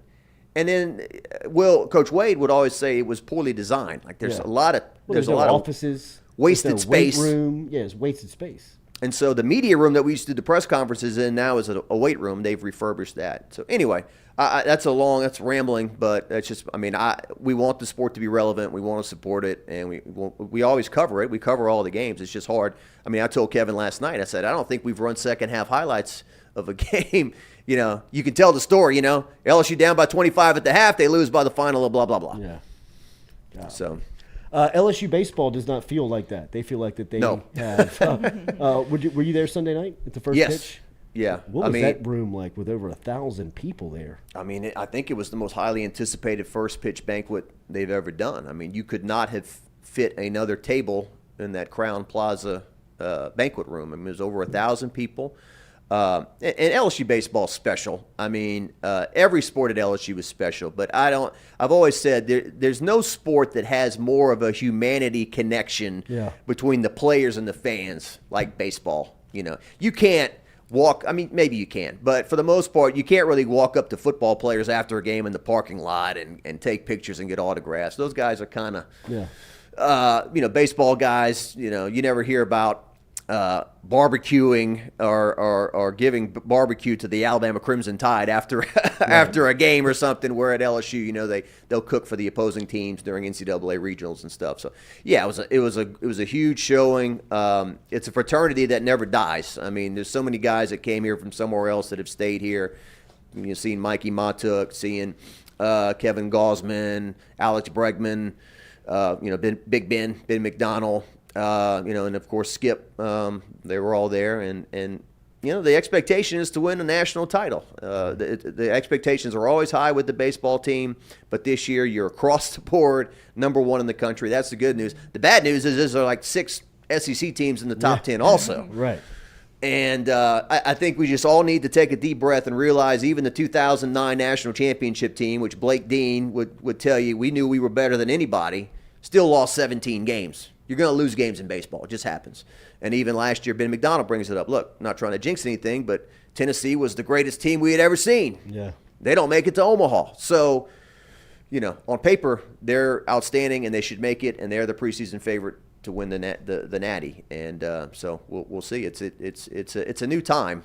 And then, Coach Wade would always say it was poorly designed. Like there's a lot of there's a lot of offices, wasted space. Weight room, it's wasted space. And so the media room that we used to do the press conferences in now is a weight room. They've refurbished that. So anyway, that's rambling, but that's just, I mean, we want the sport to be relevant. We want to support it, and we always cover it. We cover all the games. It's just hard. I mean, I told Kevin last night, I said, I don't think we've run second half highlights of a game. You know, you can tell the story, you know, LSU down by 25 at the half, they lose by the final, blah, blah, blah. Yeah. So. LSU baseball does not feel like that. They feel like that they have. Were you there Sunday night at the first pitch? Yeah. What was that room like with over 1,000 people there? I mean, I think it was the most highly anticipated first pitch banquet they've ever done. I mean, you could not have fit another table in that Crown Plaza banquet room. I mean, there's over 1,000 people. And LSU baseball is special. I mean, every sport at LSU is special, but I've always said there's no sport that has more of a humanity connection between the players and the fans like baseball. You know, you can't walk. I mean, maybe you can, but for the most part, you can't really walk up to football players after a game in the parking lot and take pictures and get autographs. Those guys are kind of, baseball guys. You never hear about barbecuing or giving barbecue to the Alabama Crimson Tide after after a game or something. Where at LSU, they'll cook for the opposing teams during NCAA regionals and stuff. So yeah, it was a huge showing. It's a fraternity that never dies. I mean, there's so many guys that came here from somewhere else that have stayed here. Seeing Mikey Matuk, seeing Kevin Gaussman, Alex Bregman, Big Ben McDonald. And of course Skip, they were all there, and the expectation is to win a national title. The expectations are always high with the baseball team, but this year you're across the board number one in the country. That's the good news. The bad news is there are like 6 SEC teams in the top 10 also. Right. And I think we just all need to take a deep breath and realize even the 2009 national championship team, which Blake Dean would tell you we knew we were better than anybody, still lost 17 games. You're going to lose games in baseball. It just happens. And even last year, Ben McDonald brings it up. Look, not trying to jinx anything, but Tennessee was the greatest team we had ever seen. Yeah. They don't make it to Omaha. So, on paper, they're outstanding, and they should make it, and they're the preseason favorite to win the Natty. And so we'll see. It's a new time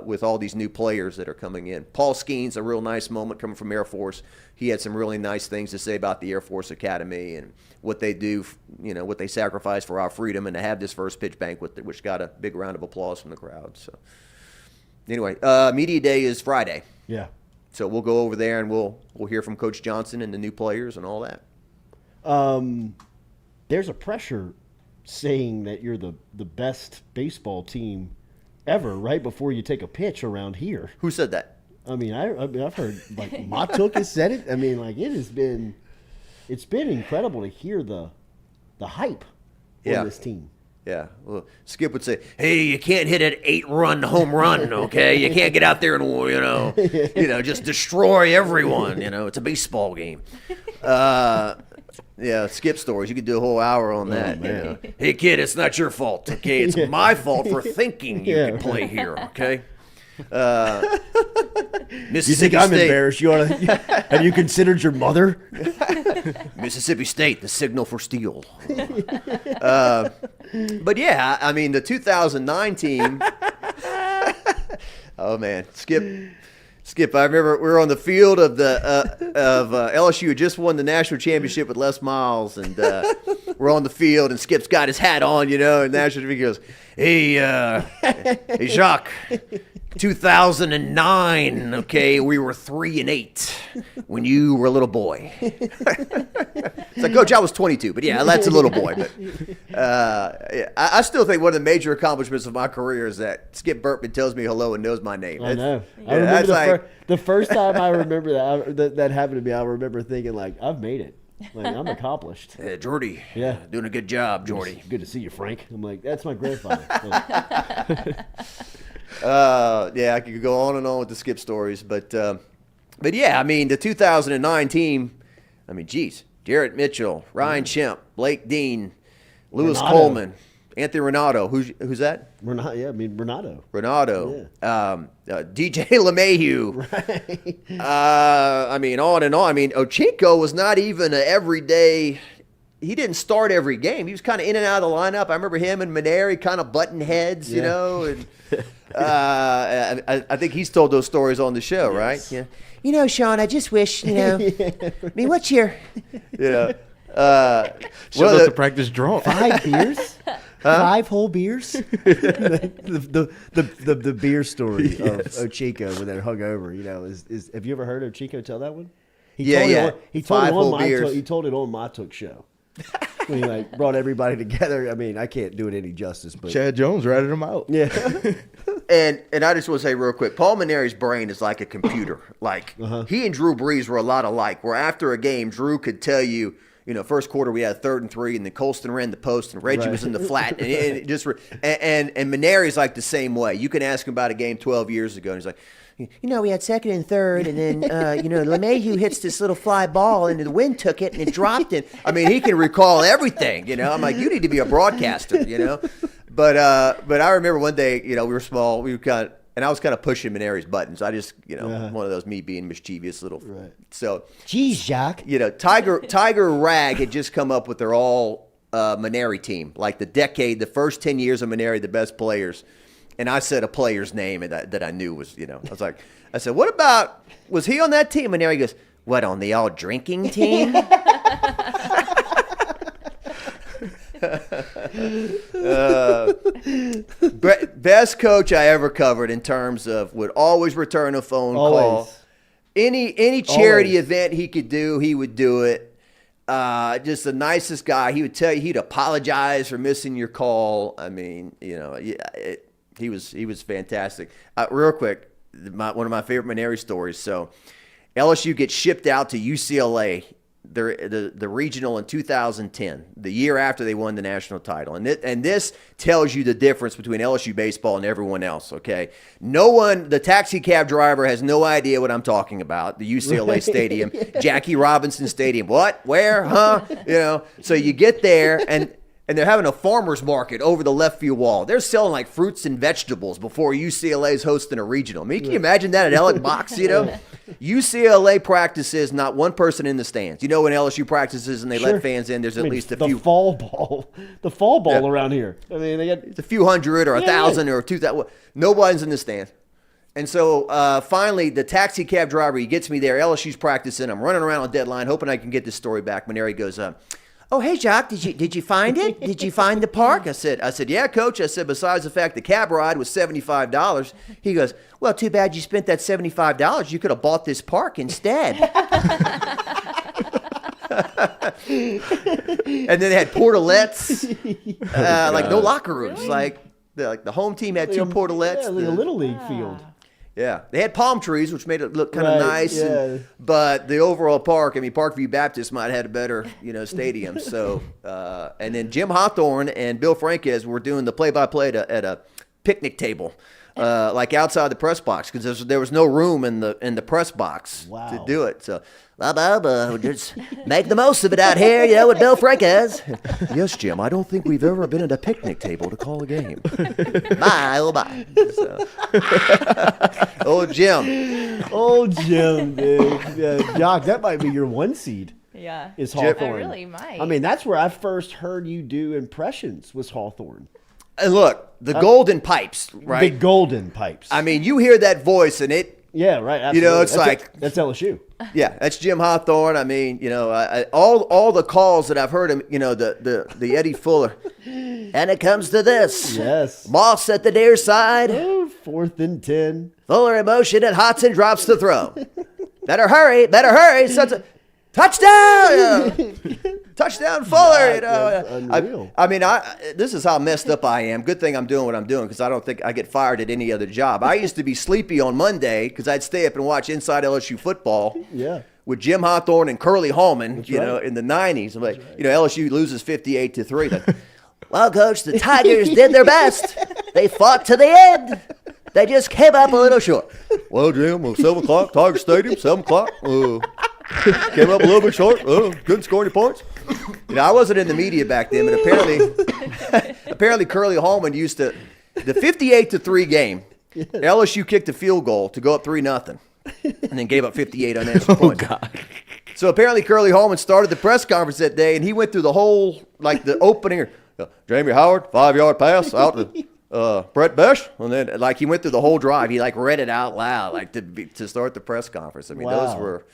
with all these new players that are coming in. Paul Skeen's a real nice moment coming from Air Force. He had some really nice things to say about the Air Force Academy and what they do, what they sacrifice for our freedom, and to have this first pitch banquet, which got a big round of applause from the crowd. So anyway, Media Day is Friday. Yeah. So we'll go over there and we'll hear from Coach Johnson and the new players and all that. There's a pressure saying that you're the best baseball team ever right before you take a pitch around here. Who said that? I mean, I've heard like Matuk has said it. I mean, like it's been incredible to hear the hype on this team. Yeah. Well, Skip would say, "Hey, you can't hit an 8-run home run, okay? You can't get out there and just destroy everyone. It's a baseball game." Yeah, Skip stories. You could do a whole hour on that. Man. Hey, kid, it's not your fault, okay? It's my fault for thinking you can play here, okay? You think I'm embarrassed? Have you considered your mother? Mississippi State, the signal for steel. But yeah, I mean the 2009 team. Oh man, Skip. I remember we were on the field of LSU had just won the national championship with Les Miles, and we're on the field, and Skip's got his hat on, and national he goes, "Hey, Jacques, 2009, okay, we were 3-8 when you were a little boy." It's like, Coach, I was 22, but yeah, that's a little boy. But I still think one of the major accomplishments of my career is that Skip Burtman tells me hello and knows my name. I know. I remember the first time I remember that happened to me. I remember thinking like, I've made it. Like, I'm accomplished. Jordy. Yeah. Doing a good job, Jordy. Good to see you, Frank. I'm like, that's my grandfather. Yeah, I could go on and on with the Skip stories, but yeah, I mean the 2009 team. I mean, geez, Jarrett Mitchell, Ryan Shemp, Blake Dean, Lewis Coleman, Anthony Renato. Who's that? Renato. Yeah, I mean Renato. Yeah. DJ LeMahieu. Right. I mean, on and on. I mean, Ochinko was not even an everyday. He didn't start every game. He was kind of in and out of the lineup. I remember him and Maneri kind of butting heads, and I think he's told those stories on the show, right? Yeah. Sean, I just wish, I mean, what's your, Shows up to practice drunk. 5 beers? 5 whole beers? the beer story of Ochinko when they're hungover, is have you ever heard Ochinko tell that one? He told it on Matuk's show. When he brought everybody together. I mean, I can't do it any justice, but Chad Jones ratted him out. Yeah. And I just want to say real quick, Paul Maneri's brain is like a computer. Like he and Drew Brees were a lot alike. Where after a game, Drew could tell you first quarter we had 3rd and 3, and then Colston ran the post, and Reggie was in the flat, and Maneri's like the same way. You can ask him about a game 12 years ago, and he's like, we had 2nd and 3rd, and then, LeMahieu hits this little fly ball, and the wind took it, and it dropped it. I mean, he can recall everything, I'm like, you need to be a broadcaster, But I remember one day, we were small, and I was kind of pushing Maneri's buttons. I just, one of those me being mischievous little. Right. So, geez, Jacques. Tiger Rag had just come up with their all Maneri team, like the first 10 years of Maneri, the best players. And I said a player's name that I knew was, I said, what about, was he on that team? And Maneri goes, what, on the all drinking team? Best coach I ever covered in terms of would always return a phone call. Any charity event he could do, he would do it. Just the nicest guy. He would tell you, he'd apologize for missing your call. I mean, he was fantastic. Real quick, one of my favorite Maneri stories. So LSU gets shipped out to UCLA, the regional in 2010, the year after they won the national title. And this tells you the difference between LSU baseball and everyone else, okay? The taxi cab driver has no idea what I'm talking about, the UCLA stadium, Jackie Robinson Stadium. What? Where? Huh? So you get there, and they're having a farmer's market over the left field wall. They're selling like fruits and vegetables before UCLA's hosting a regional. I mean, can you imagine that at Alec Box, UCLA practices, not one person in the stands. When LSU practices and they let fans in, there's at least a few. The fall ball around here. I mean, they got a few hundred or 1,000 or 2,000. Nobody's in the stands. And so finally, the taxi cab driver, he gets me there. LSU's practicing. I'm running around on deadline, hoping I can get this story back. Maneri goes, oh, hey, Jacques, did you find it? Did you find the park? I said, yeah, Coach. I said, besides the fact the cab ride was $75. He goes, well, too bad you spent that $75. You could have bought this park instead. And then they had portalettes, like no locker rooms. Really? Like the home team had 2 portalettes. Yeah, like a little league field. Yeah, they had palm trees, which made it look kind of nice. Yeah. But the overall park, Parkview Baptist might have had a better, stadium. So, and then Jim Hawthorne and Bill Franquez were doing the play-by-play at a picnic table, like outside the press box, because there was no room in the press box to do it. So, just make the most of it out here, with Bill Franquez. Yes, Jim, I don't think we've ever been at a picnic table to call a game. Bye, oh bye. So. Old Jim, dude. Yeah, Jacques, that might be your 1 seed. Yeah. Is Hawthorne. It really might. I mean, that's where I first heard you do impressions, was Hawthorne. And look, the golden pipes, right? The golden pipes. I mean, you hear that voice and it. Yeah, right. Absolutely. It's that's LSU. Yeah, that's Jim Hawthorne. I mean, all the calls that I've heard him, the Eddie Fuller. And it comes to this. Yes. Moss at the near side. Oh, 4th and 10. Fuller in motion and Hodson drops the throw. Better hurry. Touchdown! Touchdown, Fuller! Unreal. I mean, this is how messed up I am. Good thing I'm doing what I'm doing, because I don't think I get fired at any other job. I used to be sleepy on Monday because I'd stay up and watch Inside LSU Football. Yeah. With Jim Hawthorne and Curly Hallman, right. In the 90s. I'm like, LSU loses 58-3. Like, well, Coach, the Tigers did their best. They fought to the end. They just came up a little short. Well, Jim, 7 o'clock, Tiger Stadium, 7 o'clock. Came up a little bit short. Couldn't score any points. I wasn't in the media back then, but apparently Curly Hallman used to, the 58-3 game, LSU kicked a field goal to go up 3-0, and then gave up 58 unanswered points. Oh, God. So apparently Curly Hallman started the press conference that day, and he went through the whole, the opening. Jamie Howard, 5-yard pass out to Brett Besh, and then he went through the whole drive. He read it out loud to start the press conference. I mean, wow.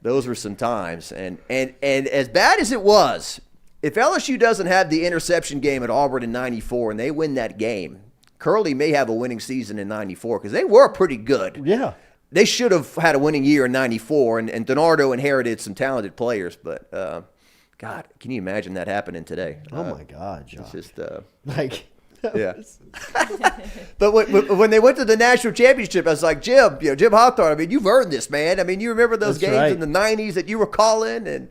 those were some times, and as bad as it was, if LSU doesn't have the interception game at Auburn in '94 and they win that game, Curly may have a winning season in '94, because they were pretty good. Yeah. They should have had a winning year in '94, and DiNardo inherited some talented players, but God, can you imagine that happening today? Oh my God, Jacques. It's just yeah. But when they went to the national championship, I was like, Jim Hawthorne, I mean, you've earned this, man. I mean, you remember those games in the 90s that you were calling, and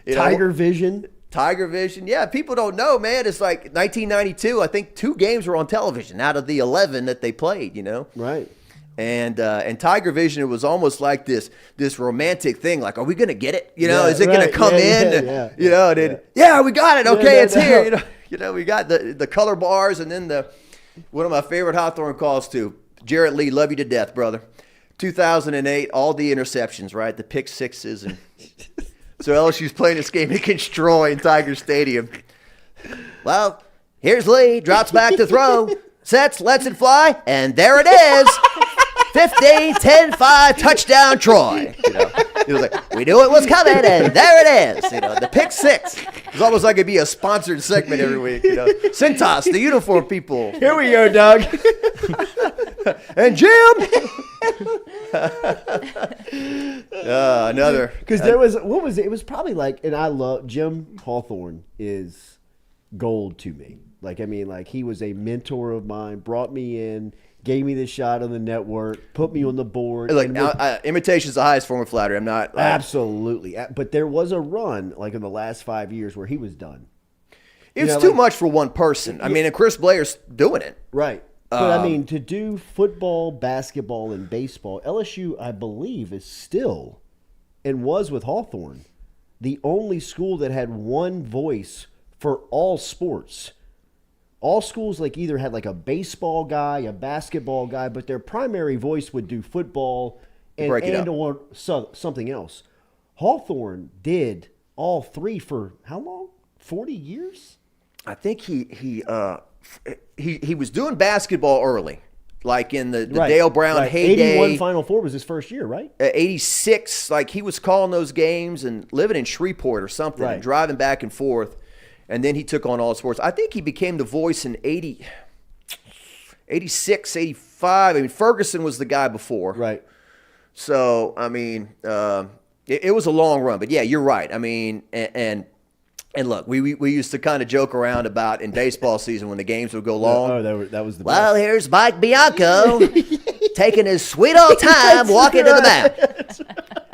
Tiger Vision. Tiger Vision. Yeah, people don't know, man. It's like 1992. I think 2 games were on television out of the 11 that they played, Right. And Tiger Vision, it was almost like this romantic thing. Like, are we going to get it? Is it going to come in? Yeah, we got it. Okay, it's here. We got the color bars, and then one of my favorite Hawthorne calls too. Jarrett Lee, love you to death, brother. 2008, all the interceptions, right? The pick sixes. And so LSU's playing this game against Troy in Tiger Stadium. Well, here's Lee, drops back to throw, sets, lets it fly, and there it is. 15, 10, 5, touchdown Troy. It was like, we knew it was coming, and there it is. The pick six. It's almost like it'd be a sponsored segment every week. Cintas, the uniform people. Here we go, Doug. And Jim. Another. Because there was, what was it? It was probably like, and I love, Jim Hawthorne is gold to me. He was a mentor of mine, brought me in, gave me the shot on the network, put me on the board. Look, imitation's the highest form of flattery. I'm not. Absolutely. But there was a run, in the last 5 years, where he was done. It's too much for one person. And Chris Blair's doing it. Right. But, to do football, basketball, and baseball, LSU, I believe, is still, and was with Hawthorne, the only school that had one voice for all sports. All schools either had a baseball guy, a basketball guy, but their primary voice would do football and or something else. Hawthorne did all 3 for how long? 40 years? I think he was doing basketball early, like in the Dale Brown heyday. 81 Final Four was his first year, right? 86, he was calling those games and living in Shreveport or something, and driving back and forth. And then he took on all the sports. I think he became the voice in 86, 85. Ferguson was the guy before. Right. So, it was a long run. But, yeah, you're right. And look, we used to kind of joke around about in baseball season when the games would go long. That was the best. Well, here's Mike Bianco taking his sweet old time walking to the mound.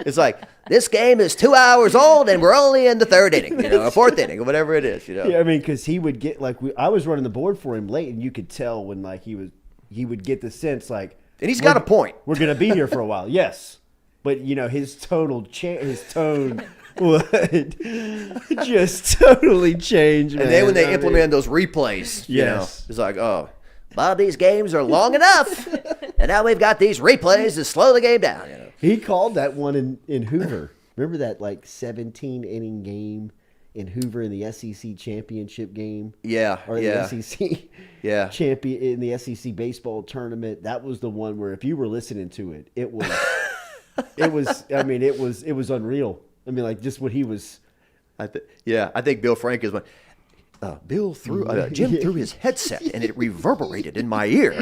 It's like, this game is 2 hours old and we're only in the 3rd inning, or 4th inning, or whatever it is, Yeah, because he would get I was running the board for him late, and you could tell when he would get the sense and he's got a point. We're gonna be here for a while, yes, but his tone would just totally change. And then when they implemented those replays, it's like, oh, well, these games are long enough, and now we've got these replays to slow the game down. He called that one in Hoover. Remember that 17-inning game in Hoover in the SEC championship game? Yeah, or the SEC champion in the SEC baseball tournament. That was the one where if you were listening to it, it was it was unreal. Just what he was. I think Bill Frank is one. Jim threw his headset and it reverberated in my ear.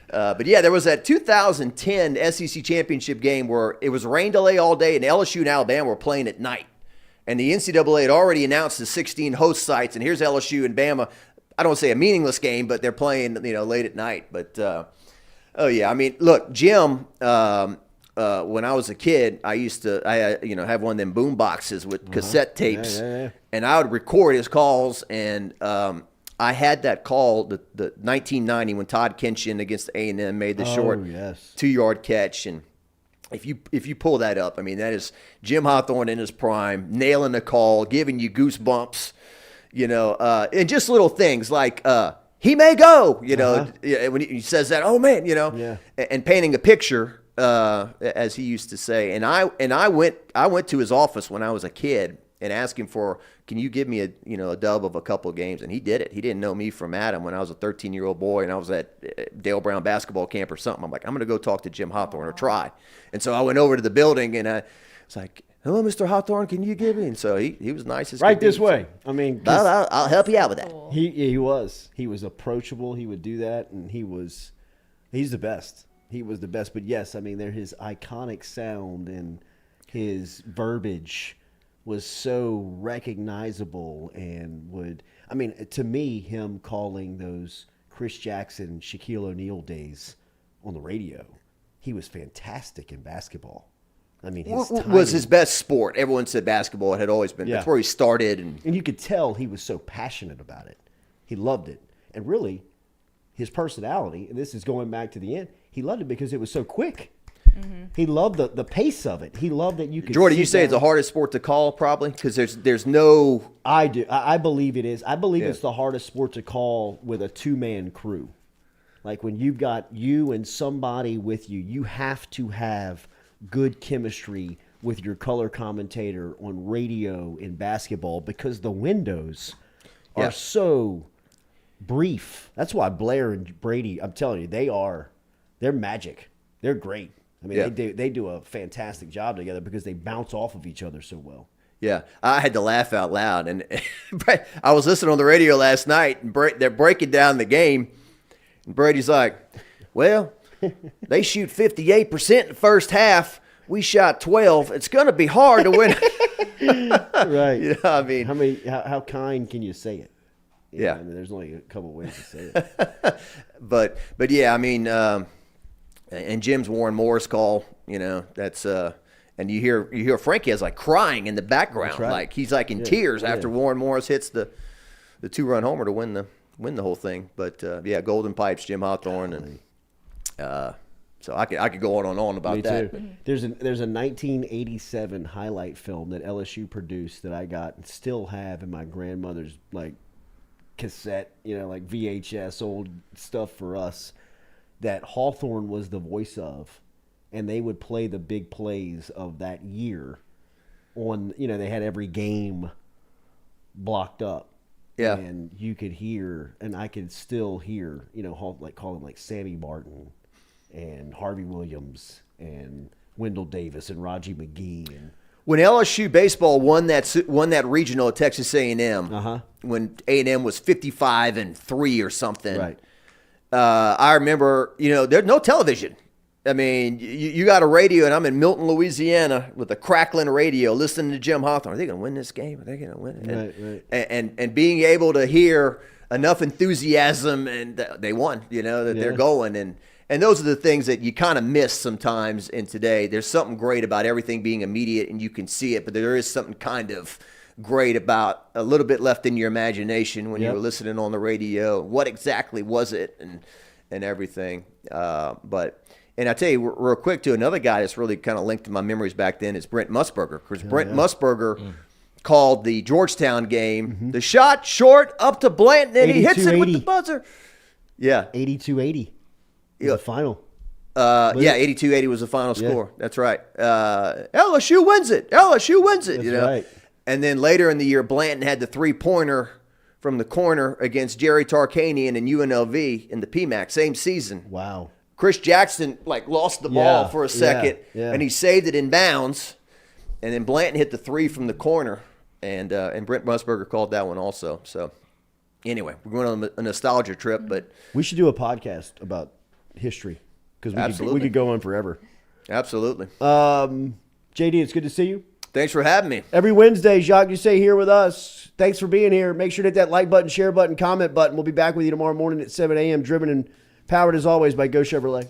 But yeah, there was that 2010 SEC championship game where it was rain delay all day, and LSU and Alabama were playing at night. And the NCAA had already announced the 16 host sites, and here's LSU and Bama. I don't want to say a meaningless game, but they're playing late at night. But look, Jim. When I was a kid, I used to have one of them boom boxes with cassette tapes, and I would record his calls. And I had that call, the 1990 when Todd Kenshin against A&M made the short 2-yard catch. And if you pull that up, that is Jim Hawthorne in his prime, nailing the call, giving you goosebumps, and just little things like he may go, when he says that, oh man, and painting a picture. As he used to say, and I went to his office when I was a kid and asked him for, can you give me a dub of a couple of games? And he did it. He didn't know me from Adam when I was a 13-year-old boy and I was at Dale Brown basketball camp or something. I'm like, I'm going to go talk to Jim Hawthorne or try. And so I went over to the building and I was like, hello, Mr. Hawthorne, can you give me? And so he was nice as right could this be. way. I'll help you out with that. He was approachable. He would do that, and he's the best. He was the best. But yes, his iconic sound and his verbiage was so recognizable, and to me, him calling those Chris Jackson, Shaquille O'Neal days on the radio, he was fantastic in basketball. I mean, was his best sport. Everyone said basketball. It had always been. Yeah. That's where he started. And you could tell he was so passionate about it. He loved it. And really, his personality, and this is going back to the end, he loved it because it was so quick. He loved the pace of it. He loved that you could. Jordy, you say it's the hardest sport to call, probably, because there's no. I do. I believe it is. I believe it's the hardest sport to call with a 2-man crew. Like when you've got you and somebody with you, you have to have good chemistry with your color commentator on radio in basketball because the windows are so brief. That's why Blair and Brady, I'm telling you, they're magic. They're great. I mean, they do a fantastic job together because they bounce off of each other so well. Yeah, I had to laugh out loud. And I was listening on the radio last night, and they're breaking down the game. And Brady's like, well, they shoot 58% in the first half. We shot 12. It's going to be hard to win. Right. You know, I mean, how kind can you say it? You know, I mean, there's only a couple ways to say it. but yeah, I mean, and Jim's Warren Morris call, you know, that's and you hear Frankie is like crying in the background, right. like he's like in tears after Warren Morris hits the 2-run homer to win the whole thing. But yeah, Golden Pipes, Jim Hawthorne, and so I could go on and on about that. Too. There's a 1987 highlight film that LSU produced that I got and still have in my grandmother's like cassette, you know, like VHS old stuff for us, that Hawthorne was the voice of, and they would play the big plays of that year on, you know, they had every game blocked up. Yeah. And you could hear, and I could still hear, you know, like calling like Sammy Barton and Harvey Williams and Wendell Davis and Raji McGee. And when LSU baseball won that regional at Texas A&M, when A&M was 55-3 or something, right. I remember, you know, there's no television. I mean, you got a radio, and I'm in Milton, Louisiana, with a crackling radio, listening to Jim Hawthorne. Are they going to win this game? Are they going to win it? Right. And being able to hear enough enthusiasm, and they won. You know that they're going, and those are the things that you kind of miss sometimes in today. There's something great about everything being immediate, and you can see it, but there is something kind of great about a little bit left in your imagination when you were listening on the radio. What exactly was it, and everything. And I tell you real quick, too, another guy that's really kind of linked to my memories back then is Brent Musburger. Because Brent Musburger called the Georgetown game, the shot short up to Blanton, and he hits it with the buzzer. Yeah. 82-80 the final. 82-80 was the final score. That's right. LSU wins it. LSU wins it. That's you know? right. And then later in the year, Blanton had the 3-pointer from the corner against Jerry Tarkanian and UNLV in the PMAC, same season. Wow. Chris Jackson lost the ball for a second, and he saved it in bounds, and then Blanton hit the 3 from the corner, and Brent Musburger called that one also. So anyway, we're going on a nostalgia trip, but we should do a podcast about history because we could go on forever. Absolutely. JD, it's good to see you. Thanks for having me. Every Wednesday, Jacques Doucet here with us. Thanks for being here. Make sure to hit that like button, share button, comment button. We'll be back with you tomorrow morning at 7 a.m. driven and powered as always by Go Chevrolet.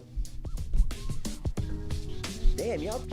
Damn, y'all.